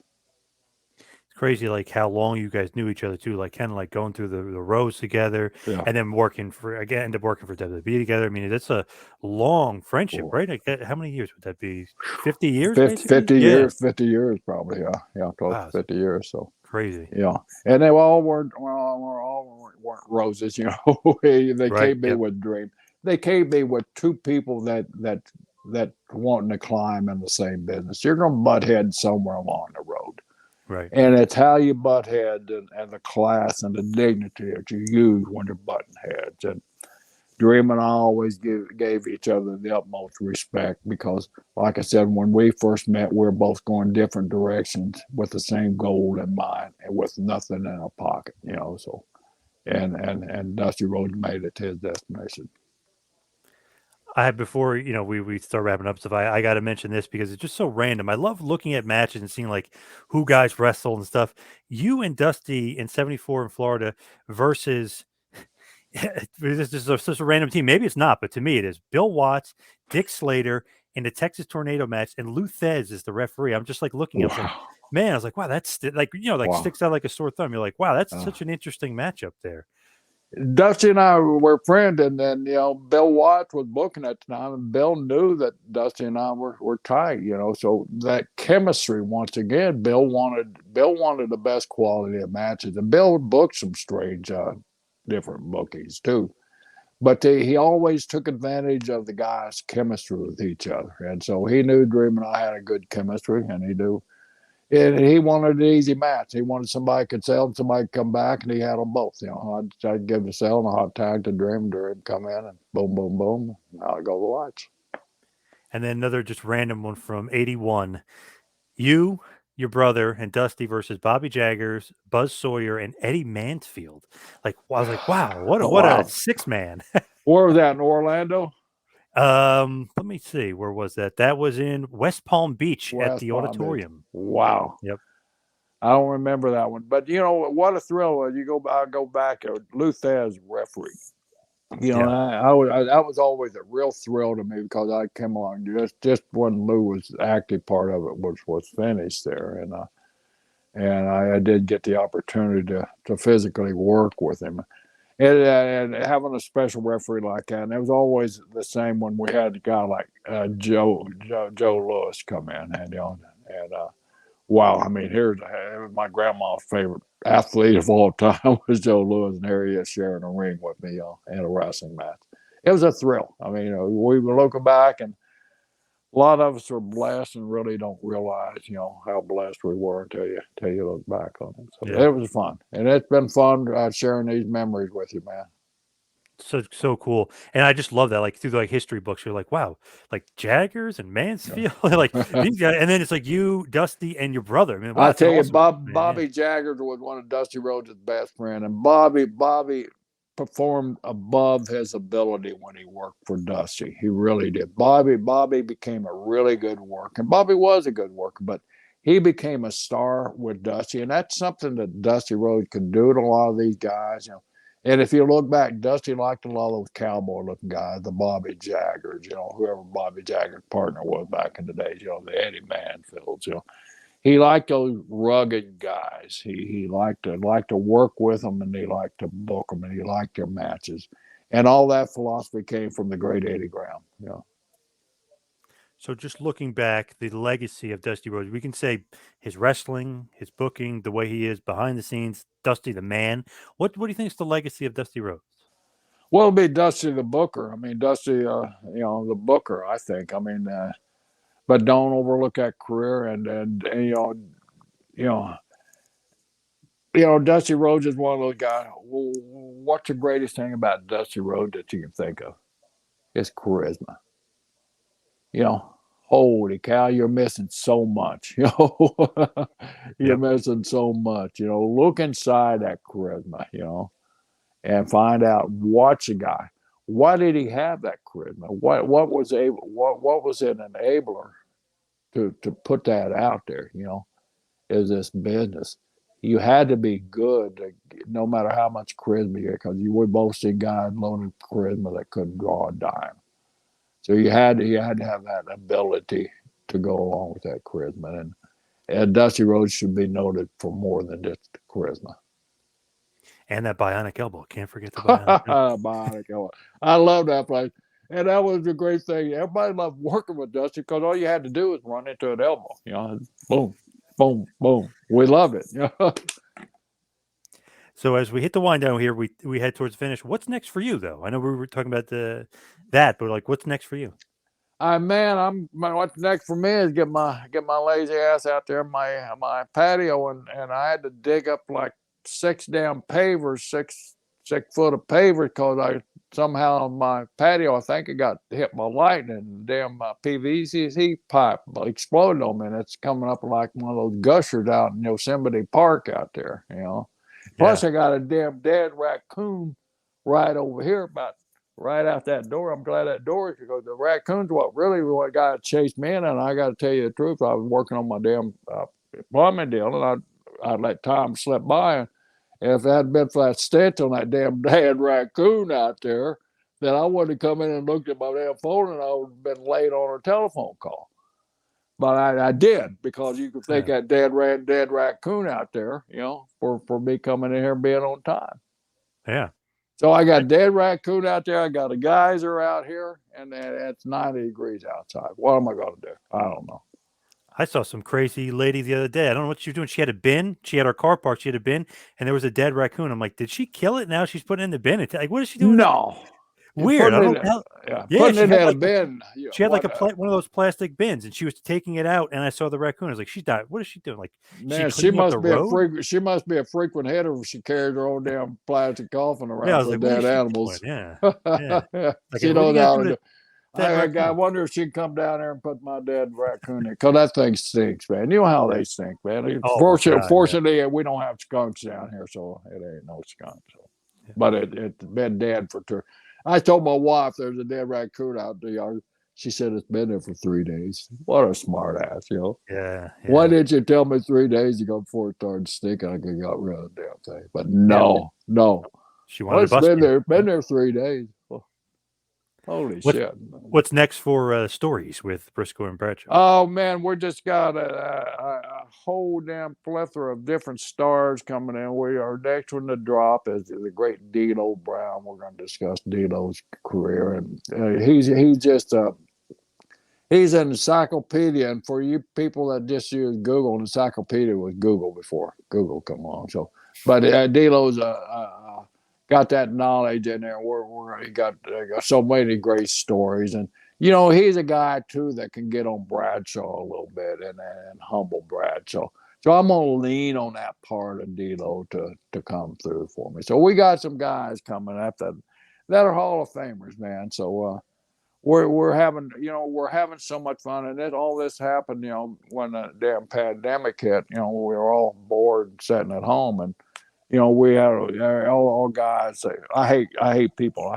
It's crazy, like how long you guys knew each other too, like kind of like going through the roads together, Yeah. and then end up working for WWE together. I mean, that's a long friendship, Ooh. right? Like, how many years would that be? 50 years, basically. 50 Yeah. years, 50 years probably. Yeah, close to Wow, it's 50 years. So crazy. yeah, and they all weren't roses. They Right. can't be Yep. with Dream. They can't be with two people that wanting to climb in the same business. You're gonna butt heads somewhere along the road. Right. And it's how you butt heads and the class and the dignity that you use when you're butting heads. And Dream and I always gave each other the utmost respect because, like I said, when we first met, we were both going different directions with the same goal in mind and with nothing in our pocket. So, and Dusty Rhodes made it to his destination. I had before, we start wrapping up stuff. I got to mention this because it's just so random. I love looking at matches and seeing like who guys wrestle and stuff. You and Dusty in '74 in Florida versus this is such a random team. Maybe it's not, but to me it is. Bill Watts, Dick Slater in the Texas Tornado match, and Lou Thez is the referee. I'm just like looking. I was like, Wow, man, I was like, wow, that's like wow. sticks out like a sore thumb. You're like, wow, that's Uh, such an interesting matchup there. Dusty and I were friends, and then Bill Watts was booking at the time, and Bill knew that Dusty and I were tight. So that chemistry once again, Bill wanted the best quality of matches, and Bill booked some strange different bookings too. But he always took advantage of the guys' chemistry with each other, and so he knew Dream and I had a good chemistry, and he knew. And he wanted an easy match. He wanted somebody could sell and somebody could come back, and he had them both. I'd give the sell and a hot tag to Dream. Dream come in and boom, boom, boom. Now I go the lights. And then another just random one from '81. You, your brother, and Dusty versus Bobby Jaggers, Buzz Sawyer, and Eddie Mansfield. Like, I was like, wow, Oh, what a wow. 6-man. Where was that in Orlando? Let me see, where was that? That was in West Palm Beach at West the Palm Beach. auditorium. Wow. Yep. I don't remember that one, but what a thrill! I go back. Lou Thez referee. Yeah. That was always a real thrill to me because I came along just when Lou was active part of it was finished there, and I did get the opportunity to physically work with him. And having a special referee like that, and it was always the same when we had a guy like Joe Lewis come in, and wow, I mean, here's my grandma's favorite athlete of all time was Joe Lewis, and here he is sharing a ring with me in a wrestling match. It was a thrill. I mean, we were looking back, and a lot of us are blessed and really don't realize, how blessed we were until you look back on it. So it was fun, and it's been fun sharing these memories with you, man. So cool, and I just love that. Like through the history books, you're like, wow, like Jaggers and Mansfield, like these guys, and then it's like you, Dusty, and your brother. I mean, wow, I tell you, awesome Bobby Jaggers was one of Dusty Rhodes' best friends, and Bobby performed above his ability when he worked for Dusty. He really did. Bobby became a really good worker, and Bobby was a good worker, but he became a star with Dusty, and that's something that Dusty Rhodes could do to a lot of these guys. And if you look back, Dusty liked a lot of those cowboy-looking guys, the Bobby Jaggers, whoever Bobby Jagger's partner was back in the days, the Eddie Manfields, He liked those rugged guys. He liked to work with them, and he liked to book them, and he liked their matches, and all that philosophy came from the great Eddie Graham. So just looking back, the legacy of Dusty Rhodes, we can say his wrestling, his booking, the way he is behind the scenes, Dusty the man. What do you think is the legacy of Dusty Rhodes? Well, it'd be Dusty the Booker. I mean, Dusty, the Booker. I think. I mean, but don't overlook that career, and Dusty Rhodes is one of those guys. What's the greatest thing about Dusty Rhodes that you can think of? It's charisma. Holy cow, you're missing so much. You're missing so much. Look inside that charisma, and find out what's the guy. Why did he have that charisma? What was an enabler to put that out there? Is this business? You had to be good, no matter how much charisma you had, because you would both see guys loaded with charisma that couldn't draw a dime. So you had to have that ability to go along with that charisma, and Dusty Rhodes should be noted for more than just charisma. And that bionic elbow. Can't forget the bionic elbow. Bionic elbow. I love that place. And that was the great thing. Everybody loved working with Dusty because all you had to do was run into an elbow. Boom, boom, boom. We loved it. So as we hit the wind down here, we head towards the finish. What's next for you, though? I know we were talking about that, but like, what's next for you? What's next for me is get my lazy ass out there in my patio, and I had to dig up like 6 damn pavers, 6 foot of pavers, because I somehow on my patio, I think it got hit by lightning. The damn PVC pipe exploded on me, and it's coming up like one of those gushers out in Yosemite Park out there. Plus, I got a damn dead raccoon right over here, about right out that door. I'm glad that door is, because the raccoon's what got chased me in. And I got to tell you the truth, I was working on my damn plumbing deal, and I'd let time slip by. And if it hadn't been for that stench on that damn dead raccoon out there, then I wouldn't have come in and looked at my damn phone, and I would have been late on a telephone call. But I did, because you could think that dead raccoon out there, for me coming in here and being on time. Yeah. So I got dead raccoon out there. I got a geyser out here, and it's 90 degrees outside. What am I going to do? I don't know. I saw some crazy lady the other day. I don't know what she was doing. She had a bin. She had her car parked. She had a bin, and there was a dead raccoon. I'm like, did she kill it? Now she's putting it in the bin. Like, what is she doing? No. Weird. I don't know. Putting it in a bin. She had like one of those plastic bins, and she was taking it out. And I saw the raccoon. I was like, she's not. What is she doing? Like, she must be a frequent hitter if she carries her own damn plastic coffin around for dead animals. Yeah. She knows how to do. I wonder if she'd come down there and put my dead raccoon in, because that thing stinks, man. You know how they stink, man. Fortunately, we don't have skunks down here, so it ain't no skunk. So. Yeah. But it's been dead for 2. I told my wife there's a dead raccoon out there. She said it's been there for 3 days. What a smart ass, Yeah. Why didn't you tell me 3 days ago before it started stinking? I could have got rid of the damn thing. But no. She wanted to bust been there 3 days. Holy shit. What's next for stories with Brisco and Bradshaw? Oh man, we just got a whole damn plethora of different stars coming in. Our next one to drop is the great D'Lo Brown. We're going to discuss D'Lo's career, and he's just he's an encyclopedia. And for you people that just use Google, an encyclopedia was Google before Google come along. So, but D'Lo's got that knowledge in there. He got so many great stories, and he's a guy too that can get on Bradshaw a little bit and humble Bradshaw. So I'm gonna lean on that part of D'Lo to come through for me. So we got some guys coming up that are Hall of Famers, man. So we're having so much fun, and all this happened when the damn pandemic hit. We were all bored sitting at home, and we had all guys say, I hate people.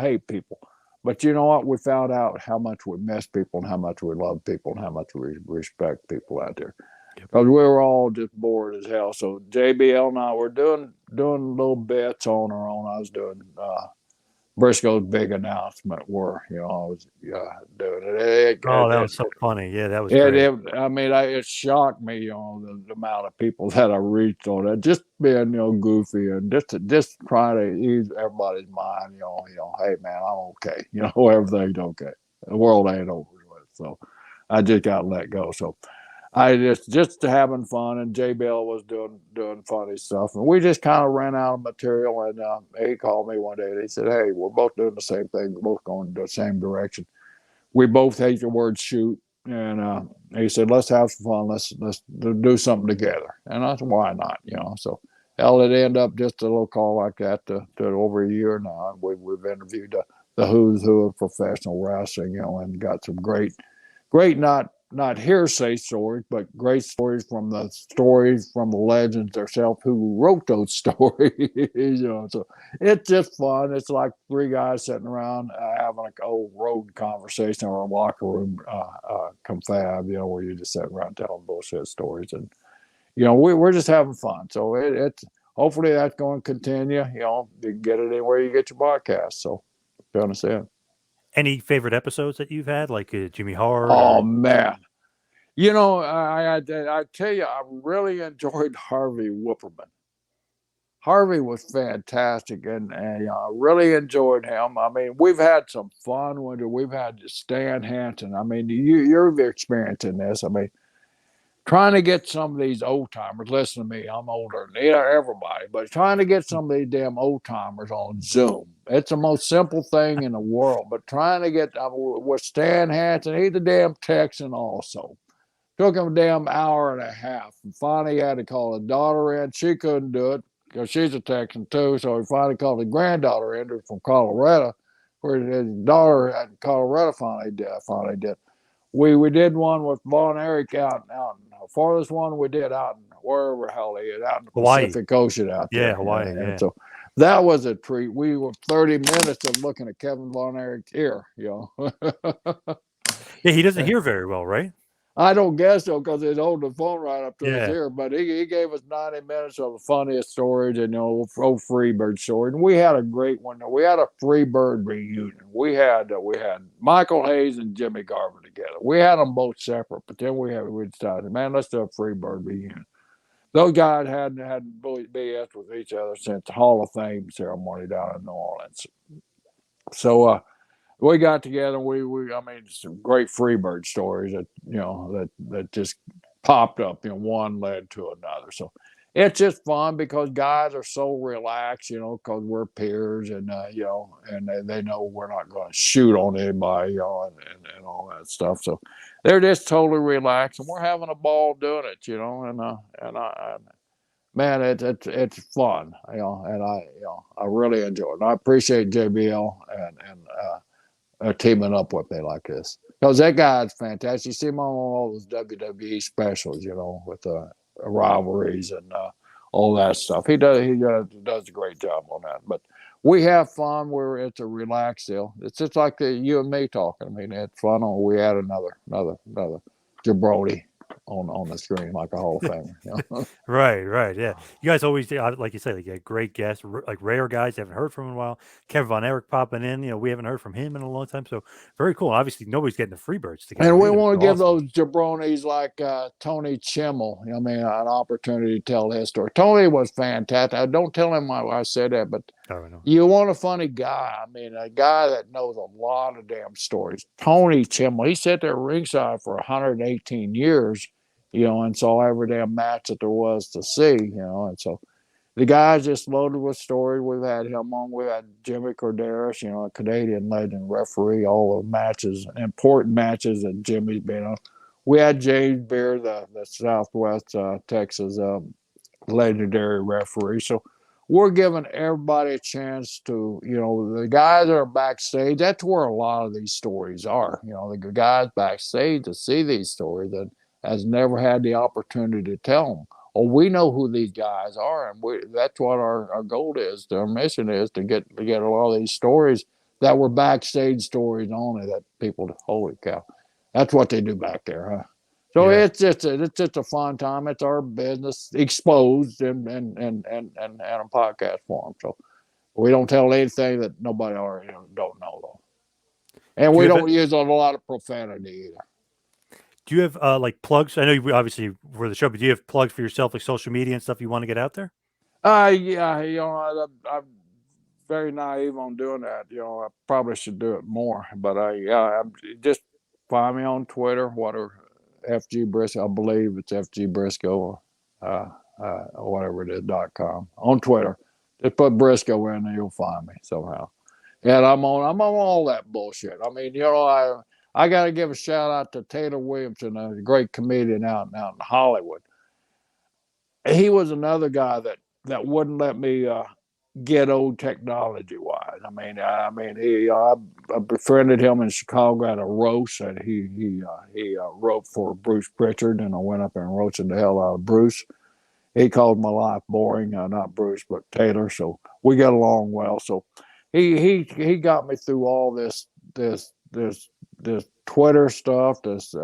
But you know what? We found out how much we miss people and how much we love people and how much we respect people out there. Because we were all just bored as hell. So JBL and I were doing little bits on our own. I was doing Brisco's big announcement where, I was doing it. That was so funny. Yeah, that was great. It shocked me, the amount of people that I reached on it. Just being, goofy and just trying to ease everybody's mind, hey man, I'm okay. Everything's okay. The world ain't over with. So I just got to let go. So I just having fun, and JBL was doing funny stuff, and we just kind of ran out of material. And he called me one day and he said, "Hey, we're both doing the same thing. We're both going the same direction. We both hate the word shoot." And he said, "Let's have some fun. Let's do something together." And I said, "Why not?" So hell, it ended up just a little call like that to over a year now. And we've interviewed the who's who of professional wrestling, and got some great not hearsay stories, but great stories from the legends themselves who wrote those stories. So it's just fun. It's like three guys sitting around having an old road conversation or a locker room confab, where you just sit around telling bullshit stories, and we're just having fun. So it's hopefully that's going to continue. You can get it anywhere you get your podcast. So you understand. Any favorite episodes that you've had, like Jimmy Hart? Oh man, I tell you, I really enjoyed Harvey Whooperman. Harvey was fantastic, and I really enjoyed him. I mean, we've had some fun with it. We've had Stan Hansen. I mean, you're experiencing this. I mean, trying to get some of these old timers. Listen to me, I'm older than everybody, but trying to get some of these damn old timers on Zoom. It's the most simple thing in the world. But trying to get with Stan Hansen, he's a damn Texan also. Took him a damn hour and a half. And finally, he had to call his daughter in. She couldn't do it because she's a Texan too. So he finally called his granddaughter in from Colorado, where his daughter in Colorado finally did. We did one with Von Erich out. The farthest one we did out in wherever hell he is, out in the Hawaii. Pacific Ocean out there. Yeah, Hawaii. Yeah. So that was a treat. We were 30 minutes of looking at Kevin Von Erich's ear. Yeah, he doesn't hear very well, right? I don't guess so, because he's holding the phone right up to his ear. But he gave us 90 minutes of the funniest stories and old Freebird story. And we had a great one. We had a Freebird reunion. We had Michael Hayes and Jimmy Garvin together. We had them both separate, but then we decided, man, let's do a Freebird reunion. Those guys hadn't BS with each other since the Hall of Fame ceremony down in New Orleans. So we got together. And some great Freebird stories that just popped up. One led to another. So it's just fun because guys are so relaxed. Because we're peers, and and they know we're not going to shoot on anybody. And all that stuff. So they're just totally relaxed, and we're having a ball doing it. Man, it's fun. And I really enjoy it. And I appreciate JBL and teaming up with me like this, because that guy's fantastic. You see him on all those WWE specials, with rivalries and all that stuff. He does a great job on that. But we have fun. It's a relaxed deal. It's just like you and me talking. I mean, it's fun. We had another jabroni on the screen like a Hall of Famer. You know? Right, yeah. You guys always, like you said, like you had great guests, like rare guys you haven't heard from in a while. Kevin Von Erich popping in, we haven't heard from him in a long time. So very cool. Obviously, nobody's getting the Freebirds together And we either. want to It's give awesome. those jabronis like Tony Chimmel, I mean, an opportunity to tell his story. Tony was fantastic. Don't tell him I said that, but Oh, no. you want a funny guy. I mean, a guy that knows a lot of damn stories. Tony Chimmel, he sat there ringside for 118 years, and saw every damn match that there was to see, and so the guy's just loaded with stories. We've had him on. We've had Jimmy Corderas, a Canadian legend referee, all the matches, important matches that Jimmy's been on. We had James Beard, the Southwest Texas legendary referee. So we're giving everybody a chance to, the guys that are backstage, that's where a lot of these stories are. The guys backstage to see these stories that has never had the opportunity to tell them. Oh, we know who these guys are, and that's what our goal is. Our mission is to get a lot of these stories that were backstage stories only that people, holy cow, that's what they do back there, huh? So Yeah. it's just a fun time. It's our business exposed in a podcast form. So we don't tell anything that nobody already don't know though, and we don't use a lot of profanity either. Do you have like plugs? I know you obviously for the show, but do you have plugs for yourself, like social media and stuff you want to get out there? Yeah, I'm very naive on doing that. I probably should do it more, but I'm just find me on Twitter, FG Brisco. I believe it's FG Brisco, or whatever it is .com on Twitter. Just put Brisco in, and you'll find me somehow. And I'm on all that bullshit. I mean, I got to give a shout out to Taylor Williamson, a great comedian out in Hollywood. He was another guy that wouldn't let me get old technology wise. I befriended him in Chicago at a roast that he wrote for Bruce Pritchard, and I went up and roasted the hell out of Bruce. He called my life boring, not Bruce but Taylor. So we got along well. So he got me through all this Twitter stuff, this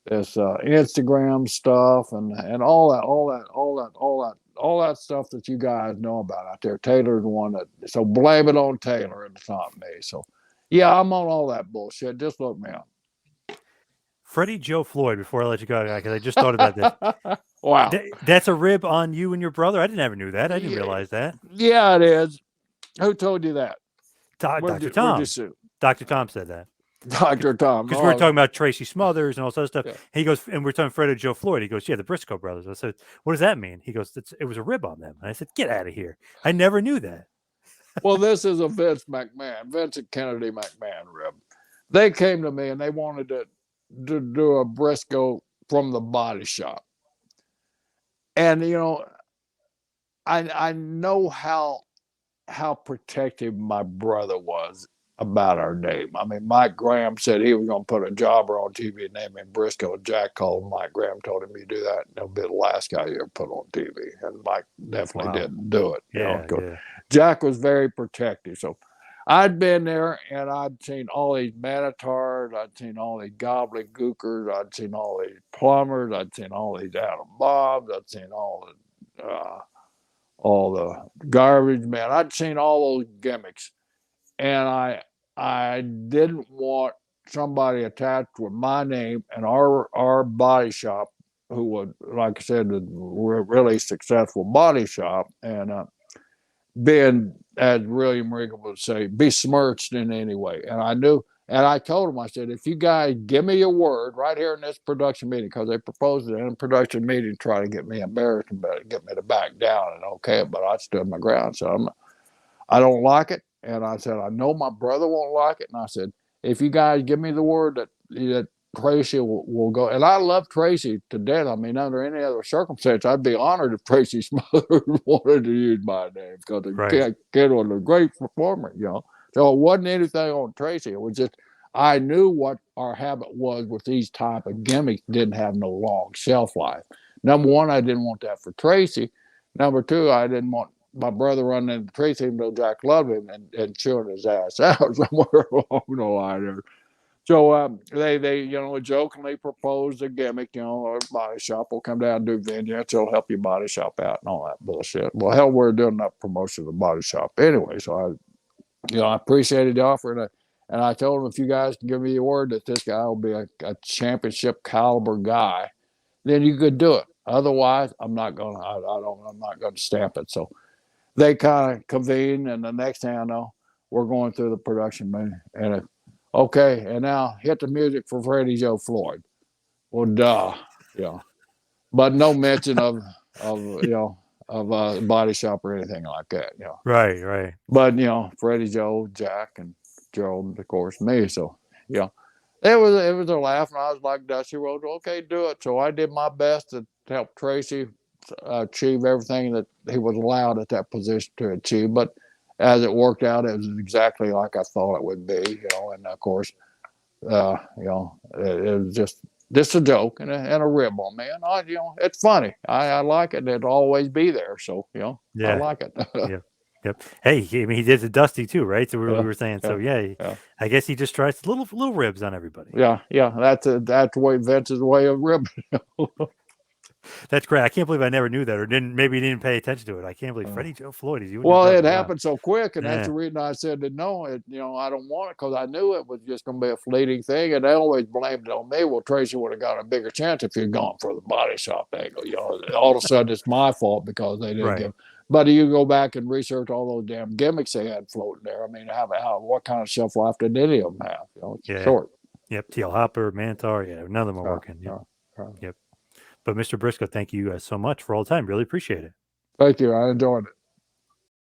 Instagram stuff, and all that stuff that you guys know about out there. Taylor's the one that, so blame it on Taylor, and it's not me. So yeah, I'm on all that bullshit. Just look me up. Freddie Joe Floyd. Before I let you go, because I just thought about this. Wow, that's a rib on you and your brother. I never knew that. I didn't realize that. Yeah, it is. Who told you that? Dr. Tom. Dr. Tom said that. Dr. Tom. Because we were talking about Tracy Smothers and all that stuff. Yeah. He goes, and we're talking Freddie Joe Floyd. He goes, yeah, the Brisco brothers. I said, what does that mean? He goes, it was a rib on them. And I said, get out of here. I never knew that. Well, this is a Vincent Kennedy McMahon rib. They came to me and they wanted to do a Brisco from the body shop. And, I know how protective my brother was about our name. I mean, Mike Graham said he was going to put a jobber on TV named him Brisco. Jack called Mike Graham, told him, you do that, and he'll be the last guy you ever put on TV. And Mike definitely didn't do it. Yeah. Jack was very protective. So I'd been there and I'd seen all these manitars, I'd seen all these gobbledygookers, I'd seen all these plumbers, I'd seen all these Adam Bobs, I'd seen all the garbage man. I'd seen all those gimmicks, and I didn't want somebody attached with my name and our body shop, who was, like I said, a really successful body shop, and being, as William Regal would say, besmirched in any way. And I knew, and I told him, I said, if you guys give me your word right here in this production meeting, because they proposed it in a production meeting to try to get me embarrassed and get me to back down, and okay, but I stood my ground. So I don't like it. And I said, I know my brother won't like it. And I said, if you guys give me the word that Tracy will go, and I love Tracy to death. I mean, under any other circumstance, I'd be honored if Tracy Smothers wanted to use my name, because the kid was a great performer, So it wasn't anything on Tracy. It was just, I knew what our habit was with these type of gimmicks didn't have no long shelf life. Number one, I didn't want that for Tracy. Number two, I didn't want my brother running into Tracy, even though Jack loved him, and chewing his ass out somewhere along the line there. So they jokingly proposed a gimmick. A body shop will come down and do vignettes. It'll help your body shop out and all that bullshit. Well, hell, we're doing enough promotion of the body shop anyway. So I appreciated the offer, and I told him, if you guys can give me your word that this guy will be a championship caliber guy, then you could do it. Otherwise, I'm not gonna. I'm not gonna stamp it. So they kind of convened, and the next thing I know, we're going through the production meeting, and okay, and now hit the music for Freddie Joe Floyd. Well, duh, but no mention of body shop or anything like that. Right. But Freddie Joe, Jack, and Gerald, of course, me. So it was a laugh, and I was like, Dusty Rhodes, okay, do it. So I did my best to help Tracy achieve everything that he was allowed at that position to achieve. But as it worked out, it was exactly like I thought it would be. And of course, it was just a joke and a rib on me. And it's funny. I like it. It'll always be there. So I like it. Yep. Hey, I mean, he did the Dusty too, right? So we were saying, so I guess he just tries little ribs on everybody. Yeah. That's the way Vince's way of ribbing. That's great. I can't believe I never knew that, or didn't pay attention to it. I can't believe Freddie Joe Floyd is you. Well, it happened so quick, and that's the reason I said that no. I don't want it, because I knew it was just going to be a fleeting thing, and they always blamed it on me. Well, Tracy would have got a bigger chance if you'd gone for the body shop angle. All of a sudden it's my fault because they didn't give. But you go back and research all those damn gimmicks they had floating there. I mean, what kind of shelf life did any of them have? It's short. Yep. TL Hopper, Mantar. None of them are working. Yep. But Mr. Brisco, thank you so much for all the time. Really appreciate it. Thank you. I enjoyed it.